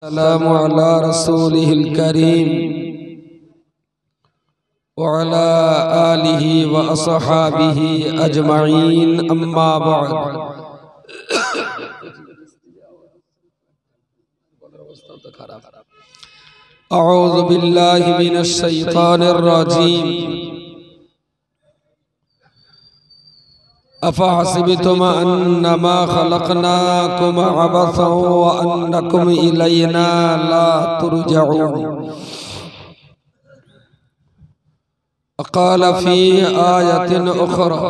السلام على رسوله الكريم وعلى آله وأصحابه أجمعين أما بعد أعوذ بالله من الشيطان الرجيم أفحسبتم أنما خلقناكم عبثا وأنكم إلينا لا ترجعون قال في آية أخرى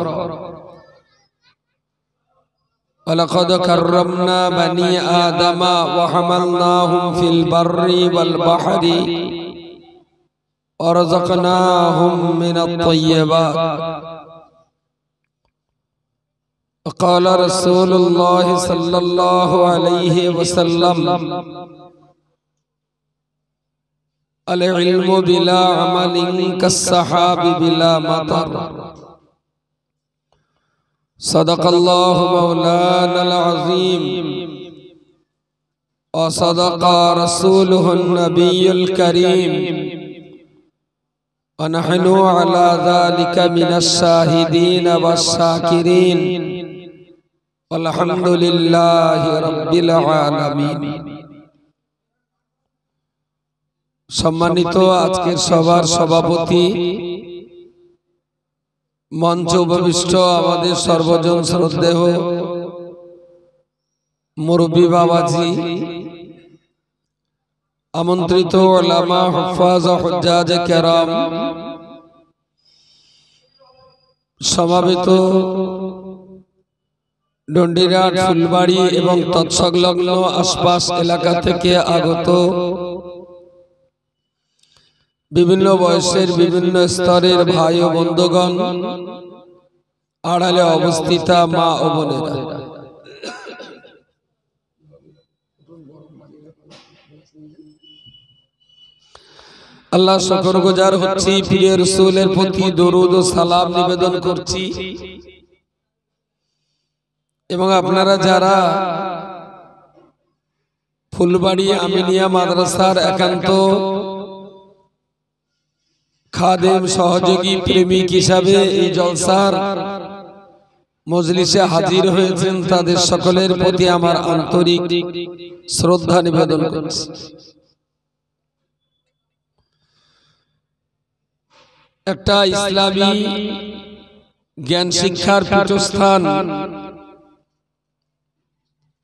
ولقد كرمنا بني آدم وحملناهم في البر والبحر ورزقناهم من الطيبات قال رسول الله صلى الله عليه وسلم العلم بلا عمل كالسحاب بلا مطر صدق الله مولانا العظيم وصدق رسوله النبي الكريم ونحن على ذلك من الشاهدين والشاكرين والحمد لله رب العالمين। সম্মানিত আজকের সবার সভাপতি মঞ্চ উপবিষ্ট আমাদের সর্বজন শ্রদ্ধেয় মুরব্বি বাবাজি, আমন্ত্রিত উলামা হুফাজ ও হুজ্জাজ কেরাম, সমাবেত ডন্ডিরাট, ফুলবাড়ি এবং তৎসংলগ্ন আশপাশ এলাকা থেকে আগত বিভিন্ন বয়সের বিভিন্ন স্তরের ভাই ও বন্ধুগণ, আড়ালে অবস্থিতা মা ও বোনেরা, আল্লাহ শুকরগুজার হচ্ছি, প্রিয় রাসূলের প্রতি দরুদ ও সালাম নিবেদন করছি এবং আপনারা যারা ফুলবাড়ি আমিনিয়া মাদ্রাসার একান্ত খাদেম, সহযোগী, প্রেমিক হিসাবে এই জলসার মজলিসে হাজির হয়েছেন, তাদের সকলের প্রতি আমার আন্তরিক শ্রদ্ধা নিবেদন করছি। একটা ইসলামী জ্ঞান শিক্ষার পীঠস্থান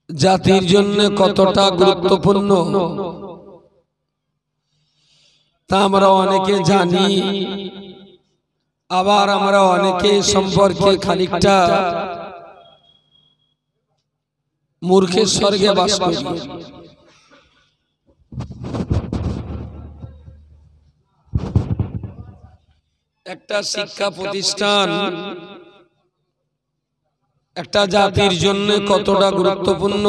জাতির জন্য কতটা গুরুত্বপূর্ণ তা আমরা অনেকে জানি, আবার আমরা অনেকে সম্পর্কে খানিকটা মূর্খের স্বর্গে বাস করি। একটা শিক্ষা প্রতিষ্ঠান একটা জাতির জন্য কতটা গুরুত্বপূর্ণ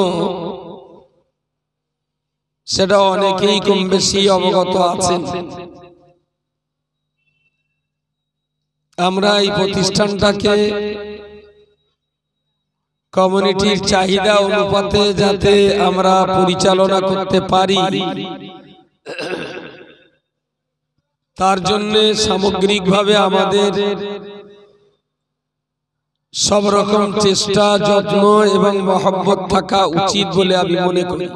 সেটা অনেকেই কম বেশি অবগত আছেন। আমরা এই প্রতিষ্ঠানটাকে কমিউনিটির চাহিদা অনুপাতে যাতে আমরা পরিচালনা করতে পারি, তার জন্য সামগ্রিকভাবে আমাদের সব রকম চেষ্টা, যত্ন এবং মহব্বত থাকা উচিত বলে আমি মনে করি।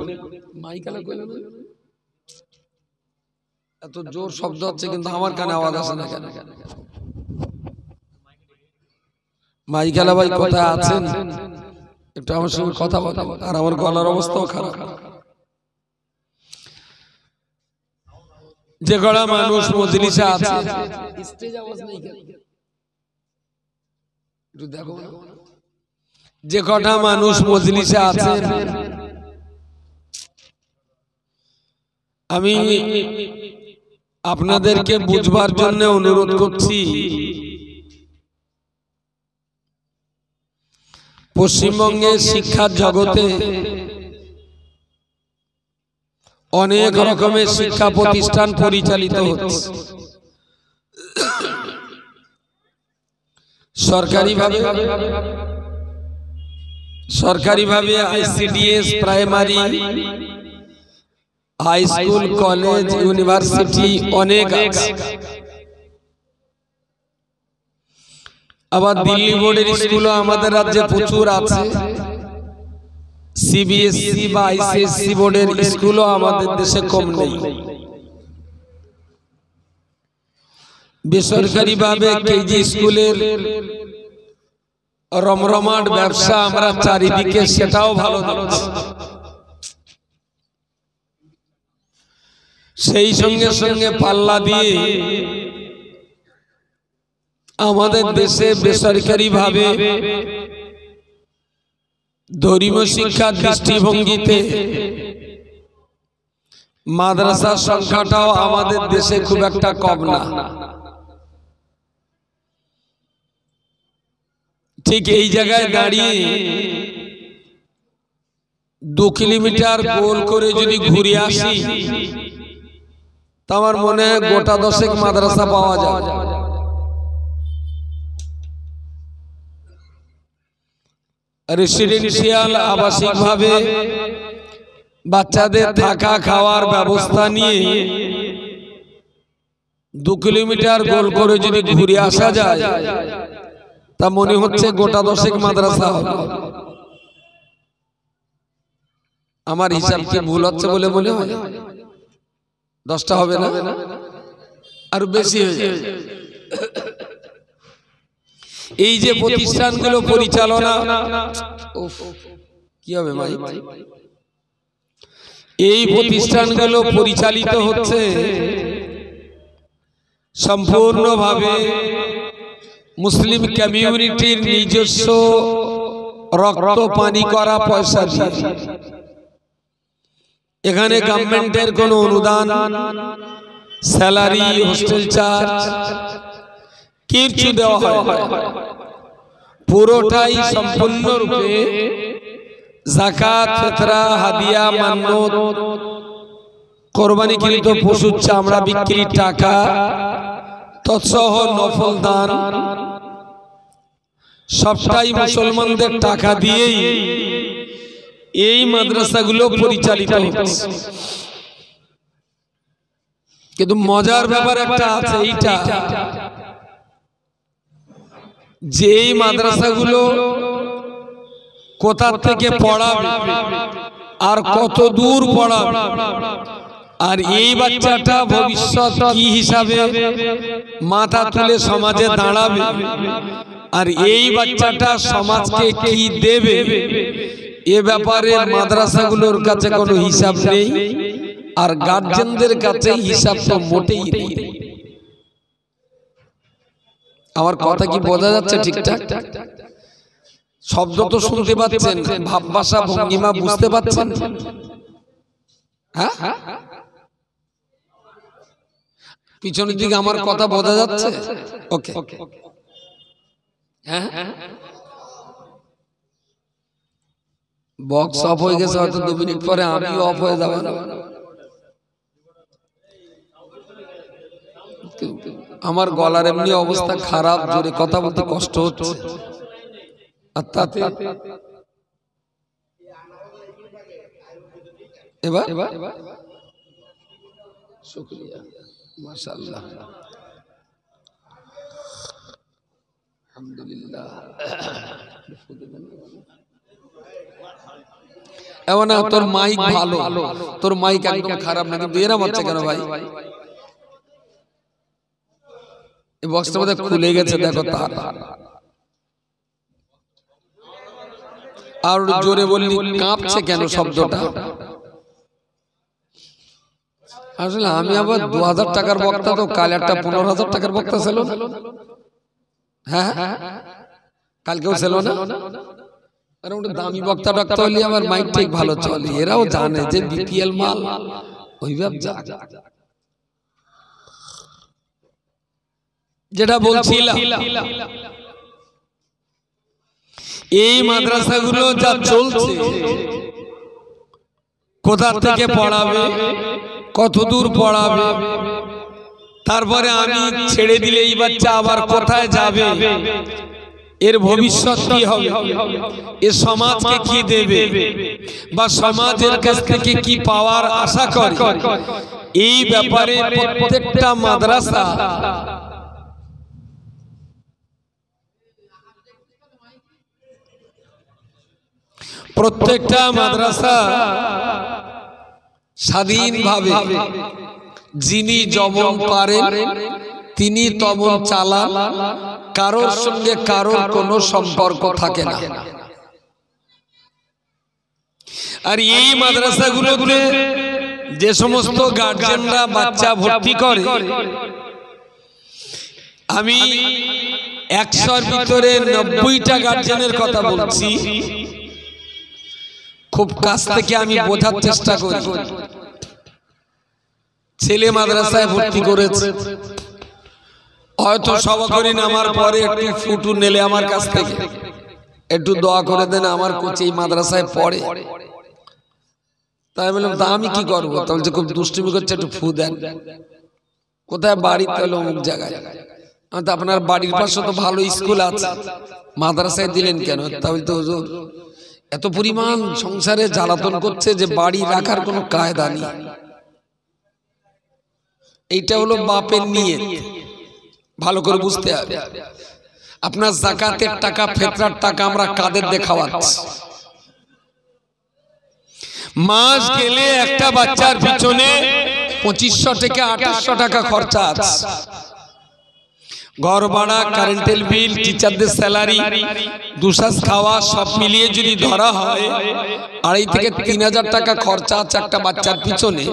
এত জোর শব্দ হচ্ছে কিন্তু আমার কানে আওয়াজ আসে না কেন? মাইকালা ভাই কোথায় আছেন? একটু আমার সঙ্গে কথা বলেন। আর আমার গলার অবস্থাও খারাপ। যে কটা মানুষ মজলিসে আছে, স্টেজ আওয়াজ নেই কেন? একটু দেখো। যে কটা মানুষ মজলিসে আছে, আমি আপনাদেরকে বুঝবার জন্য অনুরোধ করছি, পশ্চিমবঙ্গের শিক্ষার জগতে অনেক রকমের শিক্ষা প্রতিষ্ঠান পরিচালিত হচ্ছে। সরকারিভাবে ICDS primary high school, college, university অনেক আছে। আবার দিল্লি বোর্ডের স্কুলও আমাদের রাজ্যে প্রচুর আছে। সিবিএসসি বা আইসিএসসি বোর্ডের স্কুলও আমাদের দেশে কম নেই। বেসরকারি ভাবে কেজি স্কুলের রমরমাট ব্যবসা আমরা চারিদিকে, সেটাও ভালো দেখছি। সেই সঙ্গে সঙ্গে পাল্লা দিয়ে আমাদের দেশে বেসরকারি ভাবে ধর্মীয় শিক্ষার দৃষ্টিভঙ্গিতে মাদ্রাসার সংখ্যাটাও আমাদের দেশে খুব একটা কম না। ঠিক এই জায়গায় দাঁড়িয়ে 2 কিলোমিটার গোল করে যদি ঘুরে আসি, তা আমার মনে হয় গোটা 10 মাদ্রাসা পাওয়া যায়। রেসিডেন্সিয়াল আবাসিক ভাবে বাচ্চাদের থাকা খাওয়ার ব্যবস্থা নিয়ে 2 কিলোমিটার গোল করে যদি ঘুরে আসা যায়, তা মনে হচ্ছে গোটা 10 মাদ্রাসা হবে। আমার হিসাব কি ভুল হচ্ছে বলে মনে হয়? 10টা হবে না, আর বেশি হয়ে যাবে। এই যে প্রতিষ্ঠানগুলো পরিচালনা, কি হবে ভাই, এই প্রতিষ্ঠানগুলো পরিচালিত হচ্ছে সম্পূর্ণভাবে মুসলিম কমিউনিটির নিজস্ব রক্ত পানি করা পয়সা দিয়ে। এখানে গভর্নমেন্টের কোনো অনুদান, স্যালারি, হোস্টেল চার্জ কিছু দেওয়া হয় না। পুরোটাই সম্পূর্ণরূপে যাকাত, ফিতরা, হাদিয়া, মান্নত, কোরবানিকৃত পশুর চামড়া বিক্রির টাকা, তৎসহ নফল দান, সবটাই মুসলমানদের টাকা দিয়েই এই মাদ্রাসাগুলো পরিচালিত হচ্ছে। কিন্তু মজার ব্যাপার একটা আছে, এইটা যে এই মাদ্রাসাগুলো কোথা থেকে পড়াবে আর কত দূর পড়াবে, আর এই বাচ্চাটা ভবিষ্যৎ কি হিসাবে মাথা তুলে সমাজে দাঁড়াবে, আর এই বাচ্চাটা সমাজকে কি দেবে, এ ব্যাপারে মাদ্রাসাগুলোর কাছে কোনো হিসাব নেই, আর গার্জেনদের কাছে হিসাব তো মোটেই নেই। আমার কথা কি বোঝা যাচ্ছে ঠিকঠাক? শব্দ তো শুনতে পাচ্ছেন, ভাব ভাষা ভঙ্গিমা বুঝতে পাচ্ছেন? হ্যাঁ, পিছনের দিকে আমার কথা বোঝা যাচ্ছে? ওকে, হ্যাঁ, বক্স অফ হয়ে গেছে, হয়তো 2 মিনিট পরে আমিও অফ হয়ে যাব। আমার গলার এমনি অবস্থা খারাপ, জোরে কথা বলতে কষ্ট হচ্ছে। আর তাতে এবার শুকরিয়া, মাশাআল্লাহ, আলহামদুলিল্লাহ। এমন না তোর মাইক ভালো, তোর মাইক একদম খারাপ না, কিন্তু এরকম হচ্ছে কেন ভাই? এই বক্সটা বোধহয় খুলে গেছে, দেখো তার। আর জোরে বললি কাঁপছে কেন শব্দটা? আসলে আমি আবার 2000 টাকার বক্তা, তো কাল একটা 15,000 টাকার বক্তা ছিল না? হ্যাঁ, কালকেও ছিল না? আর ওটা দামি বক্তা ডাক্তার হলে আমার মাইক ঠিক ভালো চলে। এরাও জানে যে বিপিএল মাল ওইভাবে যেটা বলছিলাম, এই মাদ্রাসাগুলো যা চলছে, কোথা থেকে পড়াবে, কত দূর পড়াবে, তারপরে আমি ছেড়ে দিলে এই বাচ্চা আবার কোথায় যাবে, এর ভবিষ্যৎ কি হবে, এ সমাজকে কি দেবে, বা সমাজের কাছ থেকে কি পাওয়ার আশা করে, এই ব্যাপারে প্রত্যেকটা মাদ্রাসা স্বাধীনভাবে যিনি যেমন পারেন তিনি তেমন চালান, কারোর সঙ্গে কারোর কোনো সম্পর্ক থাকে না। আর এই মাদ্রাসাগুলোতে যে সমস্ত গার্জিয়ানরা বাচ্চা ভর্তি করে, আমি 100-র ভিতরে 90টা গার্জিয়ানের কথা বলছি, খুব কাছ থেকে আমি বোঝার চেষ্টা করি। ছেলে মাদ্রাসায় ভর্তি করেছে, হয়তো সভাকরী নামার পরে একটু ফুটু নেলে আমার কাছ থেকে একটু দোয়া করে দেন, আমার কোচে এই মাদ্রাসায় পড়ে। তাই বললাম তা আমি কি করবো? তা বলছে খুব দুষ্টুমি করছে, একটু ফু দেন। কোথায় বাড়ি? তাহলে অমুক জায়গায়। তো আপনার বাড়ির পাশে তো ভালো স্কুল আছে, মাদ্রাসায় দিলেন কেন? তাহলে তো হুজুর এত পরিমাণ সংসারে জ্বালাতন করছে যে বাড়ি রাখার কোনো কায়দা নেই। এইটা হলো বাপের নিয়ত, ভালো করে বুঝতে হবে। আপনার যাকাতের টাকা, ফিতরার টাকা আমরা কাদের দেখাওয়াচ্ছি? মাস গেলে একটা বাচ্চার পিছনে 2500 থেকে 2800 টাকা খরচা আছে। ঘর ভাড়া, কারেন্টের বিল, টিচারদের স্যালারি, দুসাজ খাওয়া সব মিলিয়ে যদি ধরা হয় 2,500 থেকে 3,000 টাকা খরচা আছে একটা বাচ্চার পিছনে।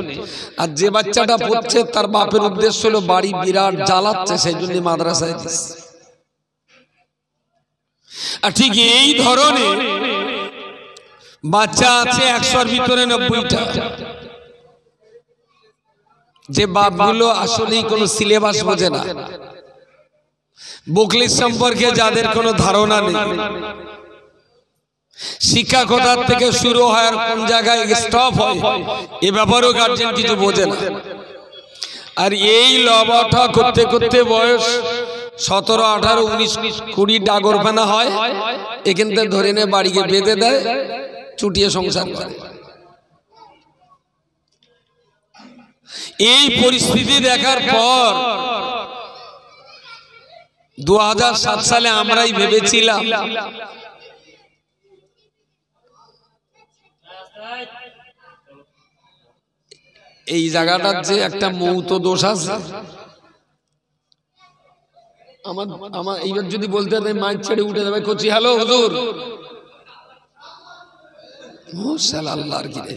আর যে বাচ্চাটা পড়ছে তার বাপের উদ্দেশ্য হলো বাড়ি বিরাট জ্বালাচ্ছে, সেই জন্য মাদ্রাসায় দিচ্ছে। আর ঠিক এই ধরনের বাচ্চা আছে 100-র ভিতরে 90টা, যে বাপগুলো আসলেই কোনো সিলেবাস বোঝে না, বুকলিশ সম্পর্কে যাদের কোনো ধারণা নেই, শিক্ষা কোথার থেকে শুরু হয় আর কোন জায়গায় স্টপ হয় এ ব্যাপারেও গার্জেন কিছু বোঝে না। আর এই লবাটা করতে করতে বয়স 17, 18, 19, 20 ডাগর ফেনা হয়, এখান থেকে ধরে নিয়ে বাড়িকে বেঁধে দেয়, চুটিয়ে সংসার করে। এই পরিস্থিতি দেখার পর 2007 সালে আমরাই ভেবেছিলাম এই জায়গাটার যে একটা মৌত দোষ আছে, আমার এইবার যদি বলতে মাইক ছেড়ে উঠে যাবে, করছি হ্যালো হুজুর, আল্লাহর কি রে,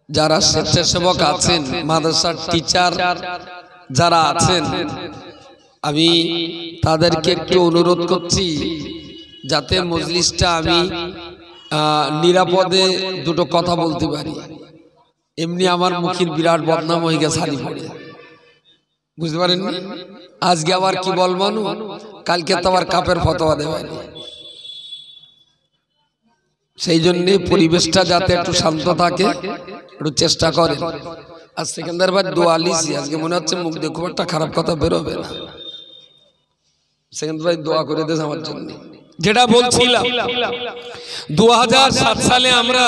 যারা স্বেচ্ছাসেবক আছেন, মাদ্রাসার টিচার যারা আছেন, আমি তাদেরকে একটু অনুরোধ করছি যাতে মজলিসটা আমি নিরাপদে দুটো কথা বলতে পারি। এমনি আমার মুখের বিরাট বদনাম হয়ে গেছে হালি পড়ে, বুঝতে পারেন? আজকে আবার কি বলবো, কালকে তো আবার কাপের ফতোয়া দেবেন। সেই জন্য পরিবেশটা যাতে একটু শান্ত থাকে একটু চেষ্টা করেন। আর সেকেন্দার ভাই দোয়া লিছি, আজকে মনে হচ্ছে মুখ দিয়ে খুব একটা খারাপ কথা বেরোবে না। সেকেন্দার ভাই দোয়া করে দেন আমার জন্য। যেটা বলছিলাম, 2007 সালে আমরা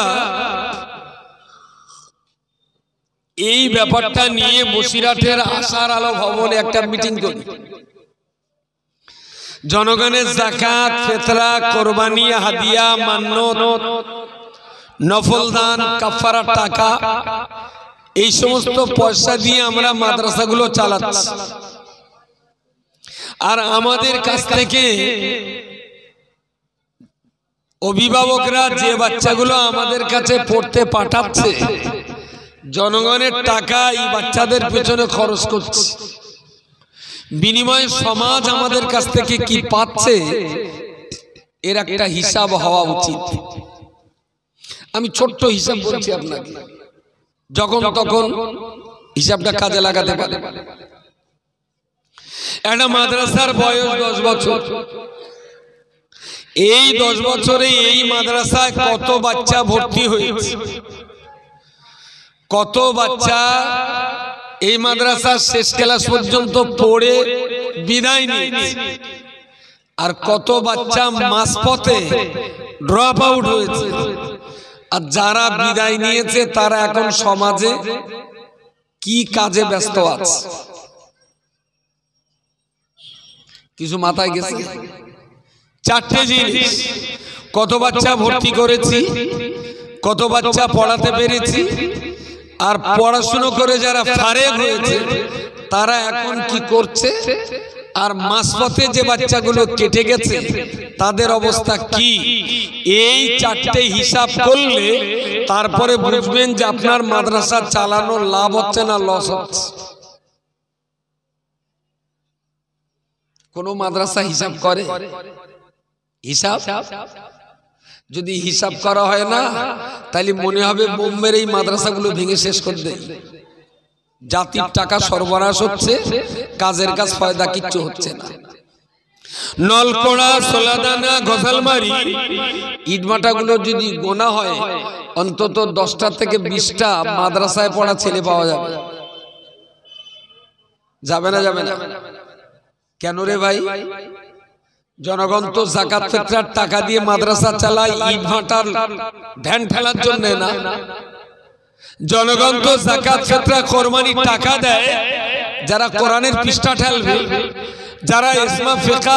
এই ব্যাপারটা নিয়ে বসিরহাটের আশার আলো ভবনে একটা মিটিং করি। জনগণের যাকাত, ফিতরা, কোরবানি, হাদিয়া, মান্নত, নফল দান, কাফারার টাকা, এই সমস্ত পয়সা দিয়ে আমরা মাদ্রাসাগুলো চালাচ্ছি। আর আমাদের কাছ থেকে অভিভাবকরা যে বাচ্চাগুলো আমাদের কাছে পড়তে পাঠাচ্ছে, জনগণের টাকা এই বাচ্চাদের পেছনে খরচ করছে, বিনিময়ে সমাজ আমাদের কাছ থেকে কি পাচ্ছে এর একটা হিসাব হওয়া উচিত। আমি ছোট্ট হিসাব বলছি আপনাকে, যখন তখন হিসাবটা কাজে লাগাতে পারে। একটা মাদ্রাসার বয়স 10 বছর, এই 10 বছরে এই মাদ্রাসায় কত বাচ্চা ভর্তি হয়েছে, কত বাচ্চা এই মাদ্রাসার শেষ ক্লাস পর্যন্ত পড়ে বিদায় নিয়েছে, আর কত বাচ্চা মাঝপথে ড্রপ আউট হয়েছে। আর যারা বিদায় নিয়েছে তারা এখন সমাজে কি কাজে ব্যস্ত আছে, কিছু মাথায় গেছে? 4টে জিনিস: কত বাচ্চা ভর্তি করেছি, কত বাচ্চা পড়াতে পেরেছি, আর পড়াশুনো করে যারা ফারেগ হয়েছে তারা এখন কি করছে, আর মাঝপথে যে বাচ্চাগুলো কেটে গেছে তাদের অবস্থা কি। এই 4টে হিসাব করলে তারপরে বুঝবেন যে আপনার মাদ্রাসা চালানোর লাভ হচ্ছে না লস হচ্ছে। কোন মাদ্রাসা হিসাব করে? হিসাব যদি হিসাব করা হয় না তাহলে মনে হবে বোম্বের এই মাদ্রাসাগুলো ভেঙে শেষ করে দেয়। জাতির টাকা সরবরাহ হচ্ছে, কাজের কাজ ফায়দা কিচ্ছু হচ্ছে না। নলকোড়া, সোলাদানা, গজালমারি ইটভাটাগুলো যদি গোনা হয় অন্তত 10টা থেকে 20টা মাদ্রাসায় পড়া ছেলে পাওয়া যাবে। যাবে না? যাবে না কেন রে ভাই? জনগণ তো যাকাত ফিতরার টাকা দিয়ে মাদ্রাসা চালায়, ইট ভাটার ভ্যান ঠেলার জন্য না। জনগণ তো যাকাত ফিতরা কোরবানির টাকা দেয় যারা কোরআনের পৃষ্ঠা ঠেলবে, যারা ইসমা ফিকা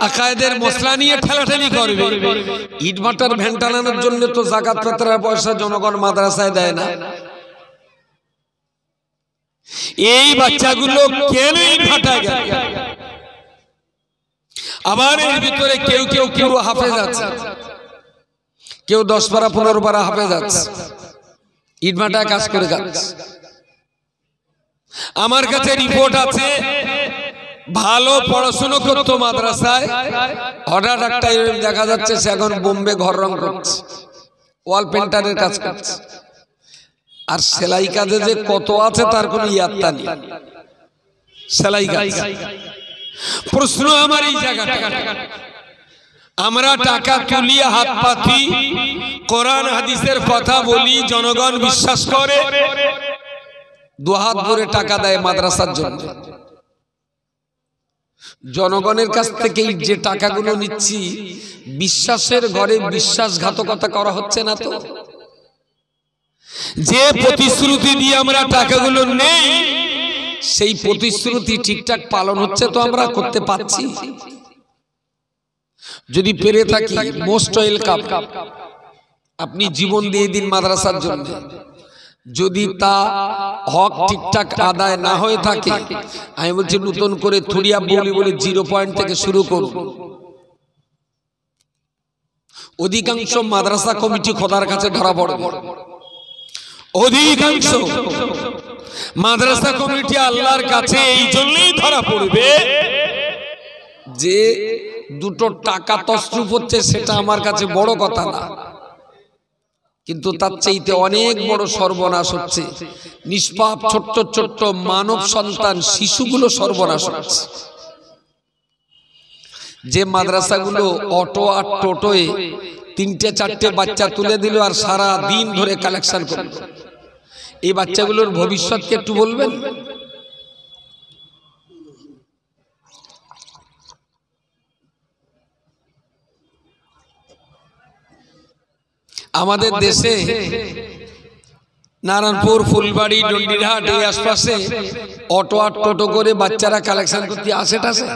আকায়েদের মশলা নিয়ে ঠেলাঠেলি করবে। ইট ভাটার ভ্যান টানানোর জন্য তো যাকাত ফিতরার পয়সা জনগণ মাদ্রাসায় দেয় না। এই বাচ্চাগুলো কেন ইট ভাটায় গেল? আবার এর ভিতরে কেউ কেউ পুরো হাফেজ আছে, কেউ 10 পারা 15 পারা হাফেজ আছে, ইটভাটায় কাজ করে যাচ্ছে। আমার কাছে রিপোর্ট আছে, ভালো পড়াশোনা করতো মাদ্রাসায়, হঠাৎ একটা দেখা যাচ্ছে সে এখন বোম্বে ঘর রং করছে, ওয়াল পেন্টারের কাজ করছে। আর সেলাই কাজে যে কত আছে তার কোনো ইয়াত্তা নেই। সেলাই কাজ। প্রশ্ন আমার এই জায়গাটা, আমরা টাকা তুলি, হাত পাতি, কোরআন হাদিসের কথা বলি, জনগণ বিশ্বাস করে, 2 হাত ভরে টাকা দেয় মাদ্রাসার জন্য। জনগণের কাছ থেকে যে টাকাগুলো নিচ্ছি, বিশ্বাসের ঘরে বিশ্বাসঘাতকতা করা হচ্ছে না তো? যে প্রতিশ্রুতি দিয়ে আমরা টাকাগুলো নেই সেই প্রতিশ্রুতি ঠিকঠাক পালন হচ্ছে তো আমরা করতে পারছি? যদি পেরে থাকি মোস্ট ওয়েলকাম, আপনি জীবন দিয়ে দিন মাদ্রাসার জন্য। যদি তা হক ঠিকঠাক আদায় না হয়ে থাকে, আমি বলছি নতুন করে থুড়িয়া বলি বলে 0 পয়েন্ট থেকে শুরু করুন। অধিকাংশ মাদ্রাসা কমিটি খোদার কাছে ধরা পড়বে, অধিকাংশ মাদ্রাসা কমিটি আল্লাহর কাছে এই জন্যই ধরা পড়বে যে 2টো টাকা তসরুফ হচ্ছে, সেটা আমার কাছে বড় কথা না, কিন্তু তার চাইতে অনেক বড় সর্বনাশ হচ্ছে। নিষ্পাপ ছোট্ট ছোট্ট মানব সন্তান শিশুগুলো সর্বনাশ হচ্ছে। যে মাদ্রাসাগুলো অটো আর টোটোয় 3টে-4টে বাচ্চা তুলে দিল আর সারা দিন ধরে কালেকশন করল, এই বাচ্চাগুলোর ভবিষ্যৎকে একটু বলবেন? আমাদের দেশে নারায়ণপুর, ফুলবাড়ি, ডন্ডিরহাট এই আশপাশে অটো আর টোটো করে বাচ্চারা কালেকশন করতে আসে টাসে,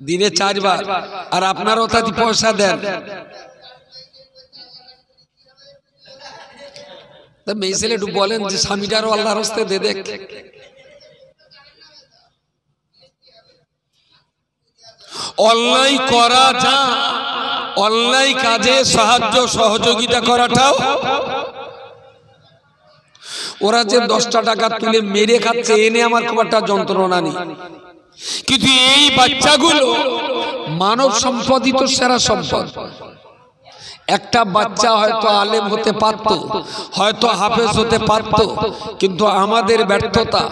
দিনে 4 বার। আর আপনারাও তাতে পয়সা দেন। মেয়ে ছেলে একটু বলেন যে স্বামীটারও আল্লাহর হস্তে দে দেখ। অন্যায় করা যা, অন্যায় কাজে সাহায্য সহযোগিতা করাটাও। ওরা যে 10টা টাকা তুলে মেরে খাচ্ছে এনে আমার খুব একটা যন্ত্রণা নেই, কিন্তু এই বাচ্চাগুলো মানব সম্পদই তো সেরা সম্পদ। একটা বাচ্চা হয়তো আলেম হতে পারত, হয়তো হাফেজ হতে পারত, কিন্তু আমাদের ব্যর্থতা,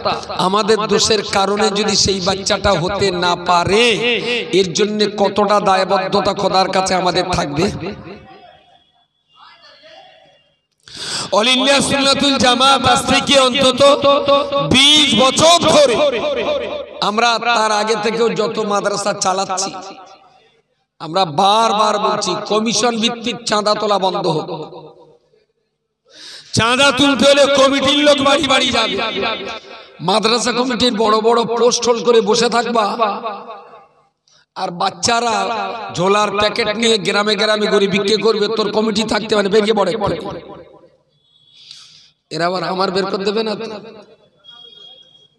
আমাদের দোষের কারণে যদি সেই বাচ্চাটা হতে না পারে, এর জন্য কতটা দায়বদ্ধতা খোদার কাছে আমাদের থাকবে। অল ইন্ডিয়া সুন্নাতুল জামাত আজ থেকে অন্তত 20 বছর ধরে আমরা, তার আগে থেকেও যত মাদ্রাসা চালাচ্ছি, আমরা বারবার বলছি কমিশন ভিত্তিক চাঁদা তোলা বন্ধ হোক। চাঁদা তুলতে হলে কমিটির লোক বাড়ি বাড়ি যাবে। মাদ্রাসা কমিটির বড় বড় পোস্ট হোল্ড করে বসে থাকবা, আর বাচ্চারা ঝোলার প্যাকেট নিয়ে গ্রামে গ্রামে করে বিক্রি করবে, তোর কমিটি থাকতে মানে বেরিয়ে পড়ে। এরা আবার আমার বের করে দেবে না তো?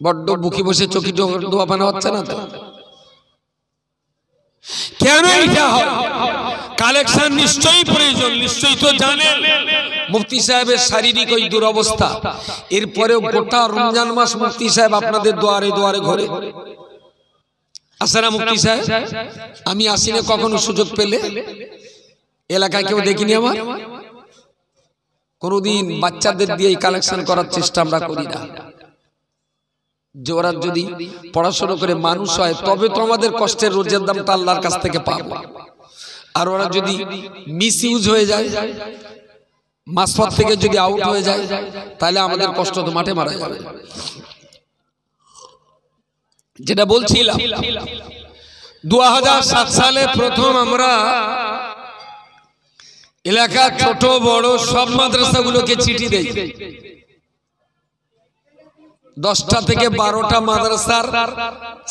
বড্ড বুকি বসে চকি দোয়া পানা হচ্ছে না তো? কেন এটা হয়? কালেকশন নিশ্চয়ই প্রয়োজন, নিশ্চয়ই তো জানেন মুফতি সাহেবের শারীরিক ওই দুরবস্থা, এরপরেও গোটা রমজান মাস মুফতি সাহেব আপনাদের দুয়ারে দুয়ারে ঘোরে। আসে না মুফতি সাহেব? আমি আসি না কখনো সুযোগ পেলে? এলাকায় কেউ দেখিনি আমার। কোনদিন বাচ্চাদের দিয়ে কালেকশন করার চেষ্টা আমরা করি না, যে ওরা যদি পড়াশোনা করে মানুষ হয় তবে তো আমাদের কষ্টের রোজের দামটা আল্লাহর কাছ থেকে পাবো। আর ওরা যদি মিস ইউজ হয়ে যায়, মাসফত থেকে যদি আউট হয়ে যায়, তাহলে আমাদের কষ্ট তো মাঠে মারা যাবে। যেটা বলছিলাম, 2007 সালে প্রথম আমরা এলাকার ছোট বড় সব মাদ্রাসাগুলোকে চিঠি দেই। 10টা থেকে 12টা মাদ্রাসার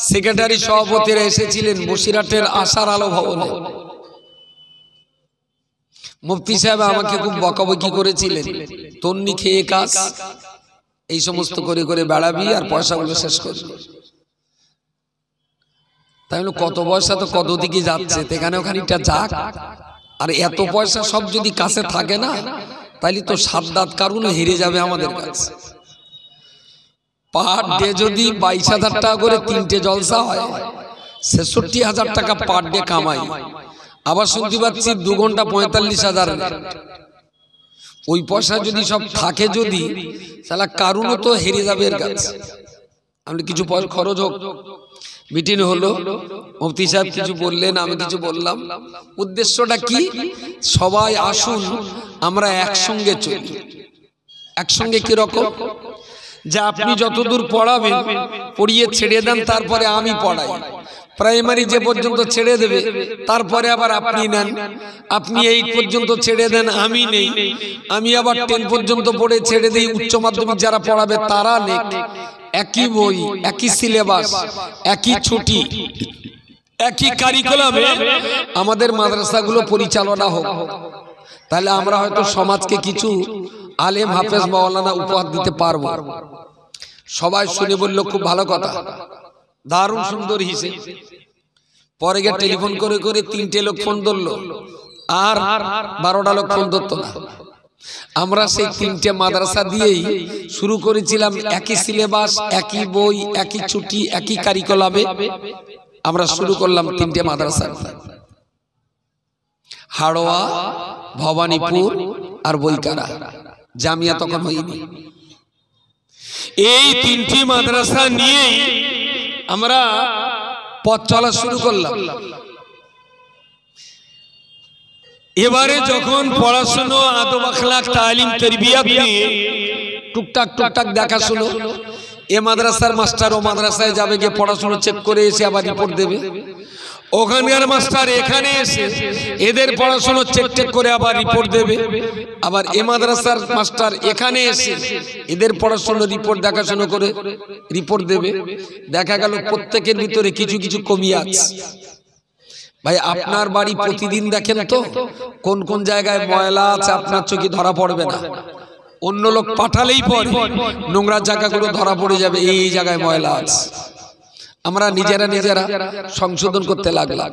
সেক্রেটারি সভাপতিরা এসেছিলেন বসিরহাটের আশার আলো ভবনে। মুফতি সাহেব আমাকে খুব বকাবকি করেছিলেন, তন্নি খেয়ে কাজ, এই সমস্ত করে করে বেড়াবি আর পয়সাগুলো শেষ করবি। তাই কত পয়সা তো কত দিকে যাচ্ছে, এখানে ওখানেটা যাক। আর এত পয়সা সব যদি কাছে থাকে না, তাইলে তো সাদ্দাত কারুনও হেরে যাবে আমাদের কাছে। পার ডে যদি 22,000 টাকা করে 3টে জলসা হয়, 66,000 টাকা পার ডে কামাই। আবার শুনতে পাচ্ছি 2 ঘন্টা 45,000। ওই পয়সা যদি সব থাকে, যদি তাহলে কারুনও তো হেরে যাবে এর কাছে। আমি কিছু পয়সা খরচ হোক, মিটিং হলো, মুফতি সাহেব কিছু বললেন, আমি কিছু বললাম। উদ্দেশ্যটা কি? সবাই আসুন আমরা একসঙ্গে চলি। একসঙ্গে কি রকম? যে আপনি যতদূর পড়াবেন পড়িয়ে ছেড়ে দেন, তারপরে আমি পড়াই। প্রাইমারি যে পর্যন্ত ছেড়ে দেবে, তারপরে আবার আপনি নেন। আপনি 8 পর্যন্ত ছেড়ে দেন, আমি নেই। আমি আবার 10 পর্যন্ত পড়ে ছেড়ে দিই। উচ্চ মাধ্যমিক যারা পড়াবে তারা নেক। একই বই, একই সিলেবাস, একই ছুটি, একই কারিকুলামে আমাদের মাদ্রাসাগুলো পরিচালনা হোক। তাহলে আমরা হয়তো সমাজকে কিছু আলেম হাফেজ মাওলানা উপহার দিতে পারবো। সবাই শুনে বলল খুব ভালো কথা, দারুণ সুন্দর হিসেব। পরে গিয়ে টেলিফোন করে করে 3টে লোক ফোন ধরলো, আর 12টা লোক ফোন ধরতো না। আমরা সেই 3টে মাদ্রাসা দিয়েই শুরু করেছিলাম। একই সিলেবাস, একই বই, একই ছুটি, একই কারিকুলামে আমরা শুরু করলাম 3টে মাদ্রাসা। হাড়োয়া, ভবানীপুর আর বইকারা। জামিয়া তখন হয়নি। এই 3টি মাদ্রাসা নিয়েই আমরা পথ চলা শুরু করলাম। এবারে যখন পড়াশোনা, আদব আখলাক, তালিম, তারবিয়াত নিয়ে টুকটাক টুকটাক দেখাশোনা, এ মাদ্রাসার মাস্টার ও মাদ্রাসায় যাবে, গিয়ে পড়াশোনা চেক করে এসে আবার রিপোর্ট দেবে। ওখানকার মাস্টার এখানে এসে এদের পড়াশোনা চেক করে আবার রিপোর্ট দেবে। আবার এ মাদ্রাসার মাস্টার এখানে এসে এদের পড়াশোনা রিপোর্ট দেখাশোনা করে রিপোর্ট দেবে। দেখা গেল প্রত্যেকের ভিতরে কিছু কিছু কমি আছে। ভাই, আপনার বাড়ি প্রতিদিন দেখেন তো কোন কোন জায়গায় ময়লা আছে, আপনার চোখে ধরা পড়বে না। অন্য লোক পাঠালেই পরে নোংরা জায়গাগুলো ধরা পড়ে যাবে, এই জায়গায় ময়লা আছে। আমরা নিজেরা নিজেরা সংশোধন করতে লাগলাম।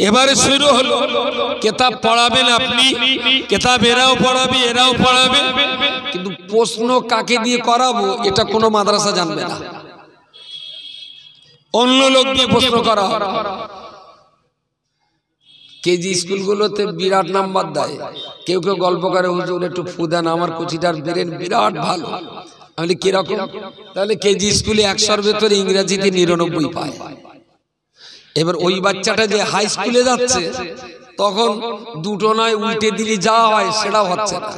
এবারে শুরু হলো, কিতাব পড়াবেন আপনি, কিতাব এরাও পড়াবে, এরাও পড়াবে, কিন্তু প্রশ্ন কাকে দিয়ে করাবো এটা কোনো মাদ্রাসা জানবে না। অন্য লোক দিয়ে প্রশ্ন করা হবে। কেজি স্কুলগুলোতে বিরাট নাম্বার দেয়। কেউ কেউ গল্প করে, হুজুর একটু ফু দেন, আমার কচিটার ব্রেন বিরাট ভালো। আমি কিরকম? তাহলে কেজি স্কুলে 100-র ভেতরে ইংরেজিতে 99 পায়। এবার ওই বাচ্চাটা যে হাই স্কুলে যাচ্ছে, তখন দুটো নয় উল্টে দিলে যা হয় সেটাও হচ্ছে না।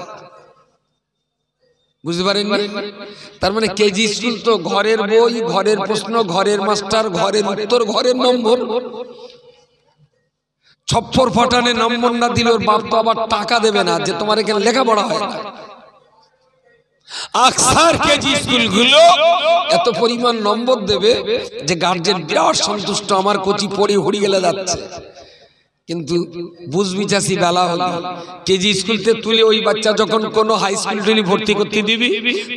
বুঝতে পারেন? তার মানে কেজি স্কুল তো ঘরের বই, ঘরের প্রশ্ন, ঘরের মাস্টার, ঘরের উত্তর, ঘরের নম্বর। ছপ্পর ফাটানে নম্বর না দিলে ওর বাপ তো আবার টাকা দেবে না যে তোমার এখানে লেখাপড়া হয় না। আকসার কেজি স্কুলগুলো এত পরিমাণ নম্বর দেবে যে গার্জেন বিরাট সন্তুষ্ট, আমার কোচি পড়ে হড়ি গেলে যাচ্ছে। কিন্তু বুঝবি চাষি বেলা হলো কেজি স্কুলতে তুলে ওই বাচ্চা যখন কোনো হাই স্কুল ভর্তি করতে দিবি,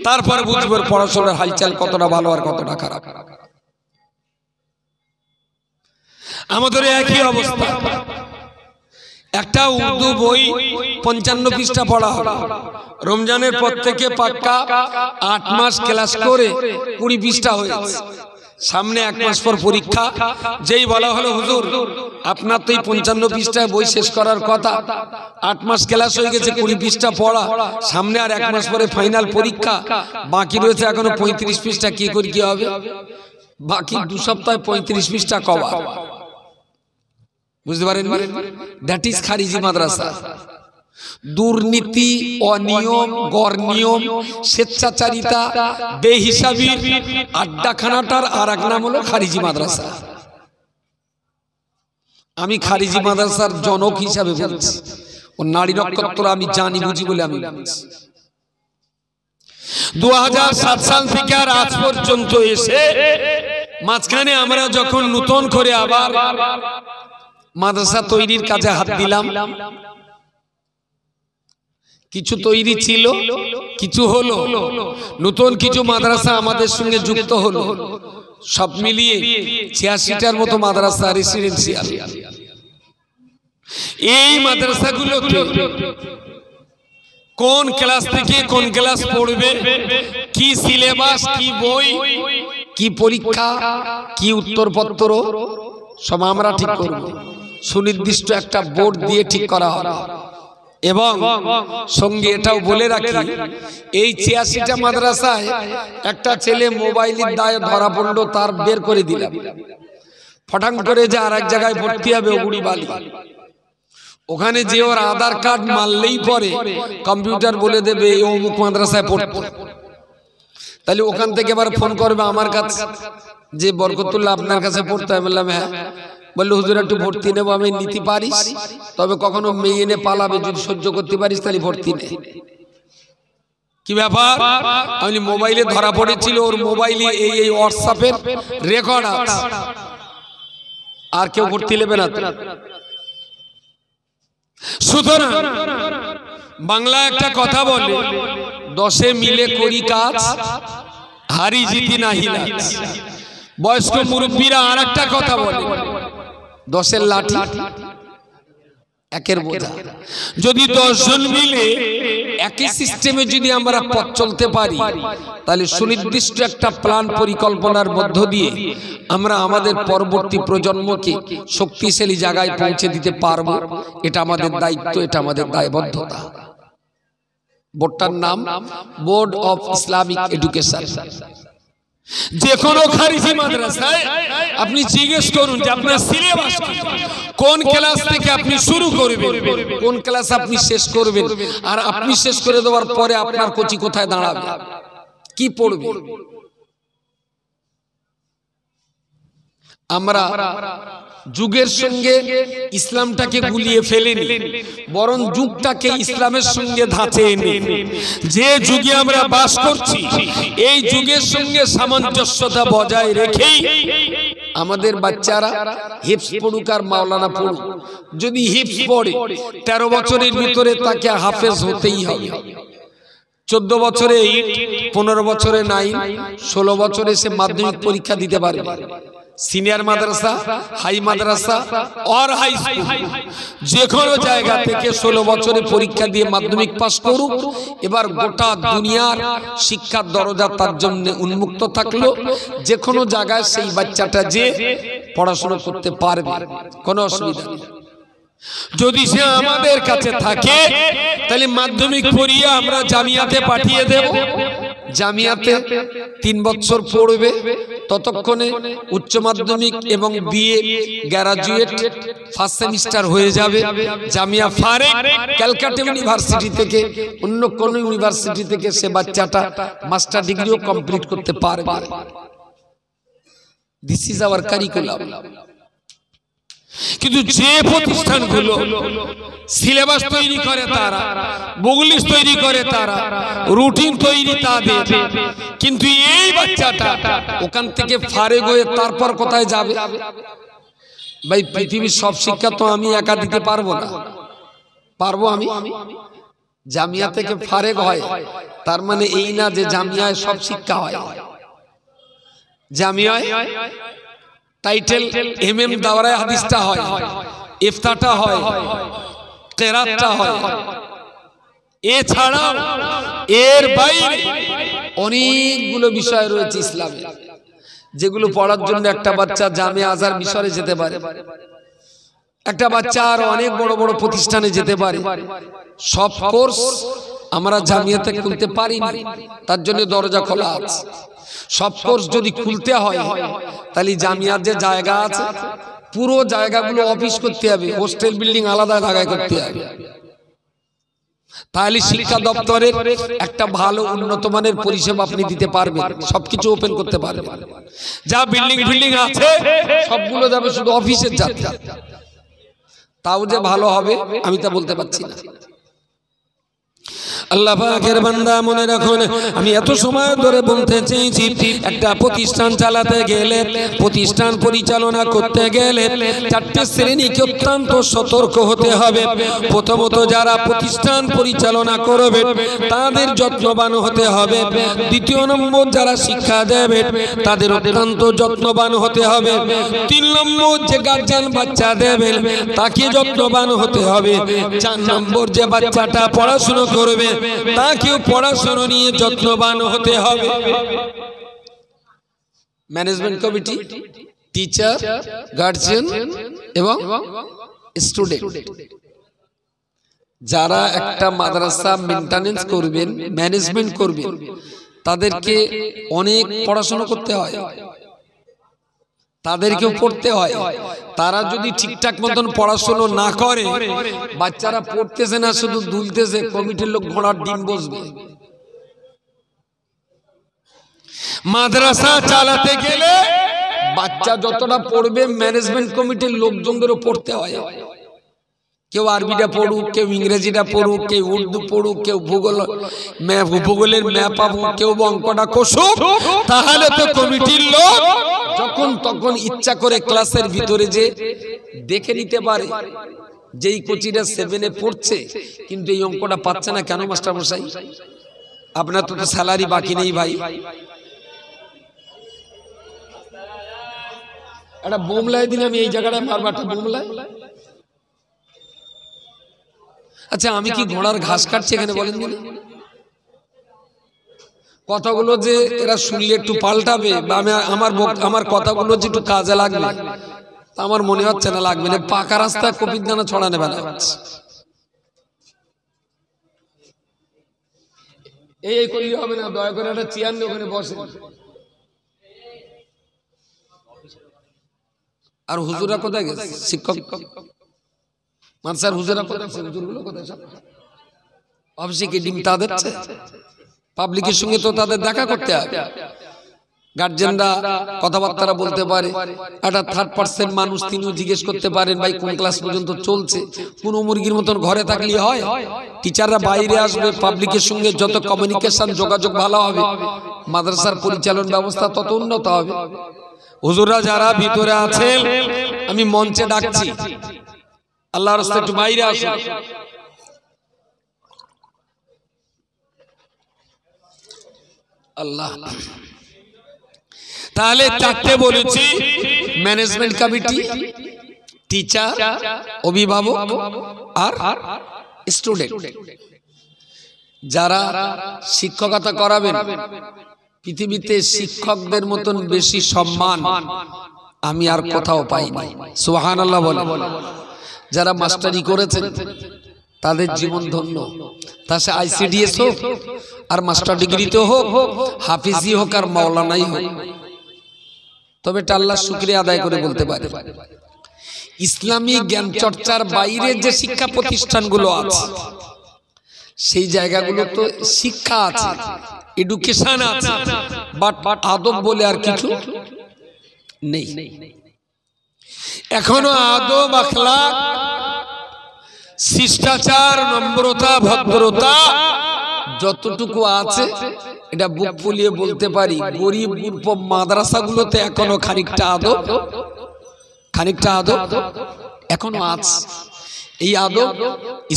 তারপর বুঝবে পড়াশোনার হালচাল কতটা ভালো আর কতটা খারাপ। আমাদের একই অবস্থা। একটা উর্দু বই 55 পৃষ্ঠা পড়া হলো, রমজানের পর থেকে পাক্কা 8 মাস ক্লাস করে 20 পৃষ্ঠা হয়েছে। সামনে 1 মাস পর পরীক্ষা। যেই বলা হলো, হুজুর আপনার তো এই 55 পৃষ্ঠায় বই শেষ করার কথা, 8 মাস ক্লাস হয়ে গেছে, 20 পৃষ্ঠা পড়া, সামনে আর 1 মাস পরে ফাইনাল পরীক্ষা, বাকি রয়েছে এখনো 35 পৃষ্ঠা, কি করে কি হবে? বাকি 2 সপ্তাহে 35 পৃষ্ঠা কভার। বুঝতে পারেন? দ্যাট ইজ খারিজি মাদ্রাসা। দুর্নীতি, অনিয়ম, গড় নিয়ম, স্বেচ্ছাচারিতা, বেহিসাবির আড্ডাখানাটার আর এক নাম হলো খারিজি মাদ্রাসা। আমি খারিজি মাদ্রাসার জনক হিসাবে বলছি, ও নারী নক্ষত্র আমি জানি বুঝি বলে আমি বলছি। 2007 সাল থেকে আর আজ পর্যন্ত এসে মাঝখানে আমরা যখন নতুন করে আবার মাদ্রাসা তৈরির কাজে হাত দিলাম, কিছু তৈরি ছিল, কিছু হলো, নতুন কিছু মাদ্রাসা আমাদের সঙ্গে যুক্ত হলো, সব মিলিয়ে 86টার মতো মাদ্রাসা রেসিডেন্সিয়াল। এই মাদ্রাসাগুলোতে কোন ক্লাস থেকে কোন ক্লাস পড়বে, কি সিলেবাস, কি বই, কি পরীক্ষা, কি উত্তরপত্র, সব আমরা ঠিক করব। সুনির্দিষ্ট একটা বোর্ড দিয়ে ঠিক করা হবে। এবং সঙ্গে এটাও বলে রাখি, এই 86টা মাদ্রাসায় একটা ছেলে মোবাইলের দায়ে ধরা পড়লো, তার বের করে দিলাম, ফটাং করে যে আর এক জায়গায় ভর্তি হবে ওগুড়ি বালি, ওখানে যে ওর আধার কার্ড মারলেই পরে কম্পিউটার বলে দেবে এই অমুক মাদ্রাসায় পড়তে। তাহলে ওখান থেকে এবার ফোন করবে আমার কাছে যে বরকতুল্লাহ আপনার কাছে পড়তে হয়। বললাম হ্যাঁ। বললো হুজুর একটু ভর্তি নেবো। আমি নিতে পারিস, তবে কখনো মেয়ে এনে পালাবে, যদি সহ্য করতে পারিস তাহলে ভর্তি নে। কি ব্যাপার? আমি মোবাইলে ধরা পড়েছিল, ওর মোবাইলে এই হোয়াটসঅ্যাপের রেকর্ড আছে, আর কেউ ভর্তি নেবে না। সুতরাং বাংলা একটা কথা বলে, 10 মিলে করি কাজ, হারি জিতি নাহি নাচ। বয়স্ক মুরব্বীরা আর একটা কথা বলে, 10 লাঠি 1 বোঝা। যদি 10 জন মিলে একই সিস্টেমে যদি আমরা পথ চলতে পারি, তাহলে সুনির্দিষ্ট একটা প্ল্যান পরিকল্পনার মধ্য দিয়ে আমরা আমাদের পরবর্তী প্রজন্মকে শক্তিশালী জায়গায় পৌঁছে দিতে পারবো। এটা আমাদের দায়িত্ব, এটা আমাদের দায়বদ্ধতা। বোর্ডটার নাম বোর্ড অফ ইসলামিক এডুকেশন। যে কোনো খারিজি মাদ্রাসায় আপনি জিজ্ঞেস করুন যে আপনার সিলেবাস কি, কোন ক্লাস থেকে আপনি শুরু করবেন, কোন ক্লাস আপনি শেষ করবেন, আর আপনি শেষ করে দেওয়ার পরে আপনার কোচি কোথায় দাঁড়াবে, কি পড়বে। আমরা যুগের সঙ্গে ইসলামটাকে গুলিয়ে ফেলেনি, বরং যুগটাকে ইসলামের সঙ্গে ধাঁচে এনে যে যুগে আমরা বাস করছি, এই যুগের সঙ্গে সামঞ্জস্যতা বজায় রেখেই আমাদের বাচ্চারা হিফজ পড়ুক আর মাওলানা পড়ুক। যদি হিফজ পড়ে 13 বছরের ভিতরে তাকে হাফেজ হতেই হবে। 14 বছরে 8, 15 বছরে 9, 16 বছরে সে মাধ্যমিক পরীক্ষা দিতে পারবে। সিনিয়র মাদ্রাসা, হাই মাদ্রাসা আর হাই স্কুল, যে কোনো জায়গা থেকে 16 বছরে পরীক্ষা দিয়ে মাধ্যমিক পাস করুক। এবার গোটা দুনিয়ার শিক্ষার দরজা তার জন্য উন্মুক্ত থাকলো। যে কোনো জায়গায় সেই বাচ্চাটা যে পড়াশোনা করতে পারবে, কোনো অসুবিধা নেই। যদি সে আমাদের কাছে থাকে তাহলে মাধ্যমিক পড়িয়ে আমরা জামিয়াতে পাঠিয়ে দেব। জামিয়াতে 3 বছর পড়বে, ততক্ষণে উচ্চ মাধ্যমিক এবং বিএ গ্রাজুয়েট ফার্স্ট সেমিস্টার হয়ে যাবে। জামিয়া ফারেক ক্যালকাটা ইউনিভার্সিটি থেকে অন্য কোন ইউনিভার্সিটি থেকে সে বাচ্চাটা মাস্টার ডিগ্রিও কমপ্লিট করতে পারবে। This is our curriculum. কিন্তু যে প্রতিষ্ঠানগুলো সিলেবাস তৈরি করে তারা, বুকলিশ তৈরি করে তারা, রুটিন তৈরি তাদের, কিন্তু এই বাচ্চাটা ওখান থেকে ফারেক হয়ে তারপর কোথায় যাবে? ভাই পৃথিবীর সব শিক্ষা তো আমি একা দিতে পারবো না। পারবো আমি? জামিয়া থেকে ফারেক হয় তার মানে এই না যে জামিয়ায় সব শিক্ষা হয়। জামিয়ায় টাইটেল এমএম দাওরায়ে হাদিসটা হয়, ইফতাটা হয়, কিরাতটা হয়। এছাড়া এর বাইরে অনেকগুলো বিষয় রয়েছে ইসলামে, যেগুলো পড়ার জন্য একটা বাচ্চা জামিয়া আজহার মিশরে যেতে পারে, একটা বাচ্চা আর অনেক বড় বড় প্রতিষ্ঠানে যেতে পারে। সব কোর্স আমরা জামিয়াতে খুলতে পারি না, তার জন্য দরজা খোলা আছে। সব কোর্স যদি খুলতে হয় তাহলে জামিয়ার যে জায়গা আছে পুরো জায়গাগুলো অফিস করতে হবে, হোস্টেল বিল্ডিং আলাদা জায়গায় করতে হবে। তাহলে শিক্ষা দপ্তরের একটা ভালো উন্নত মানের পরিষেবা আপনি দিতে পারবেন, সবকিছু ওপেন করতে পারবেন। যা বিল্ডিং আছে সবগুলো যাবে শুধু অফিসের যাত্রা। তাও যে ভালো হবে আমি তা বলতে পারছি না। আল্লাহ পাকের বান্দা মনে রাখুন, আমি এত সময় ধরে বলতে চেয়েছি, একটা প্রতিষ্ঠান চালাতে গেলে, প্রতিষ্ঠান পরিচালনা করতে গেলে 4টে শ্রেণীকে অত্যন্ত সতর্ক হতে হবে। প্রথমত যারা প্রতিষ্ঠান পরিচালনা করবে তাদের যত্নবান হতে হবে। দ্বিতীয় নম্বর যারা শিক্ষা দেবে তাদের অত্যন্ত যত্নবান হতে হবে। 3 নম্বর যে গার্জিয়ান বাচ্চা দেবেন তাকে যত্নবান হতে হবে। 4 নম্বর যে বাচ্চাটা পড়াশোনা করবে তাকেও পড়াশোনা নিয়ে যত্নবান হতে হবে। ম্যানেজমেন্ট কমিটি, টিচার, গার্জিয়ান এবং স্টুডেন্ট যারা একটা মাদ্রাসা মেইনটেনেন্স করবেন, ম্যানেজমেন্ট করবেন, তাদেরকে অনেক পড়াশোনা করতে হয়, তাদেরকেও পড়তে হয়। তারা যদি ঠিকঠাক মতন পড়াশোনা না করে, বাচ্চারা পড়তেছে না শুধু দুলতেছে, কমিটির লোক ঘোড়ার ডিম বসবে। মাদ্রাসা চালাতে গেলে বাচ্চা যতটা পড়বে ম্যানেজমেন্ট কমিটির লোকজনদেরও পড়তে হয়। কেউ আরবিটা পড়ুক, কেউ ইংরেজিটা পড়ুক, কেউ উর্দু পড়ুক, কেউ ভূগোলের ম্যাপ পাবুক, কেউ অঙ্কটা কষুক। তাহলে তো কমিটির লোক যখন তখন ইচ্ছা করে ক্লাসের ভিতরে যে দেখে নিতে পারে যেই কোচিটা 7-এ পড়ছে কিন্তু এই অঙ্কটা পাচ্ছে না কেন মাস্টার মশাই? আপনার তো স্যালারি বাকি নেই ভাই। একটা বোমলাই দিলাম এই জায়গাটায় মারবাটা বোমলাই। আচ্ছা আমি কি ঘোড়ার ঘাস কাটছি এখানে বলেন দিন? কথাগুলো যে এরা শুনলে একটু পাল্টাবে বা আমার কথাগুলো যে একটু কাজে লাগবে আমার মনে হচ্ছে না লাগবে না। পাকা রাস্তায় কপির দানা ছড়ানো বেলা হচ্ছে। এই করলে হবে না, দয়া করে একটা চেয়ার নিয়ে ওখানে বসে। আর হুজুরা কোথায় গেছে? শিক্ষক মানসার হুজুরা কোথায়? হুজুরগুলো কোথায়? সব অফিসে কি ডিম তা দিচ্ছে? পাবলিকের সঙ্গে তো তাদের দেখা করতে হবে। গার্জেনরা কথাবার্তা বলতে পারে। একটা 3rd মানুষ তিনিও জিজ্ঞেস করতে পারেন ভাই কোন ক্লাস পর্যন্ত চলছে। কোন মুরগির মতন ঘরে থাকলে হয়? টিচাররা বাইরে আসবে, পাবলিকের সঙ্গে যত কমিউনিকেশন যোগাযোগ ভালো হবে, মাদ্রাসার পরিচালন ব্যবস্থা তত উন্নত হবে। হুজুররা যারা ভিতরে আছেন আমি মঞ্চে ডাকছি, আল্লাহর রাস্তায় একটু বাইরে আসুন। আল্লাহ তাহলে 4টে বলেছি, ম্যানেজমেন্ট কমিটি, টিচার, অভিভাবক আর স্টুডেন্ট। যারা শিক্ষকতা করাবেন, পৃথিবীতে শিক্ষকদের মতন বেশি সম্মান আমি আর কোথাও পাইনি। সুবহানাল্লাহ বলে। যারা মাস্টারি করেছেন তাদের জীবন ধন্য। তা সে আইসিডিএস হোক আর মাস্টার ডিগ্রিতে হোক, হাফিজি হোক আর মাওলানাই হোক, তবে এটা আল্লাহর শুকরিয়া আদায় করে বলতে পারে ইসলামী জ্ঞান চর্চার বাইরে যে শিক্ষা প্রতিষ্ঠানগুলো আছে সেই জায়গাগুলো তো শিক্ষা আছে, এডুকেশন আছে, বাট আদব বলে আর কিছু নেই। এখনো আদব, আখলাক, শিষ্টাচার, নম্রতা, ভদ্রতা যতটুকু আছে এটা বুক ফুলিয়ে বলতে পারি গরিব গরিব মাদ্রাসাগুলোতে এখনো খানিকটা আদব এখনো আছে। এই আদব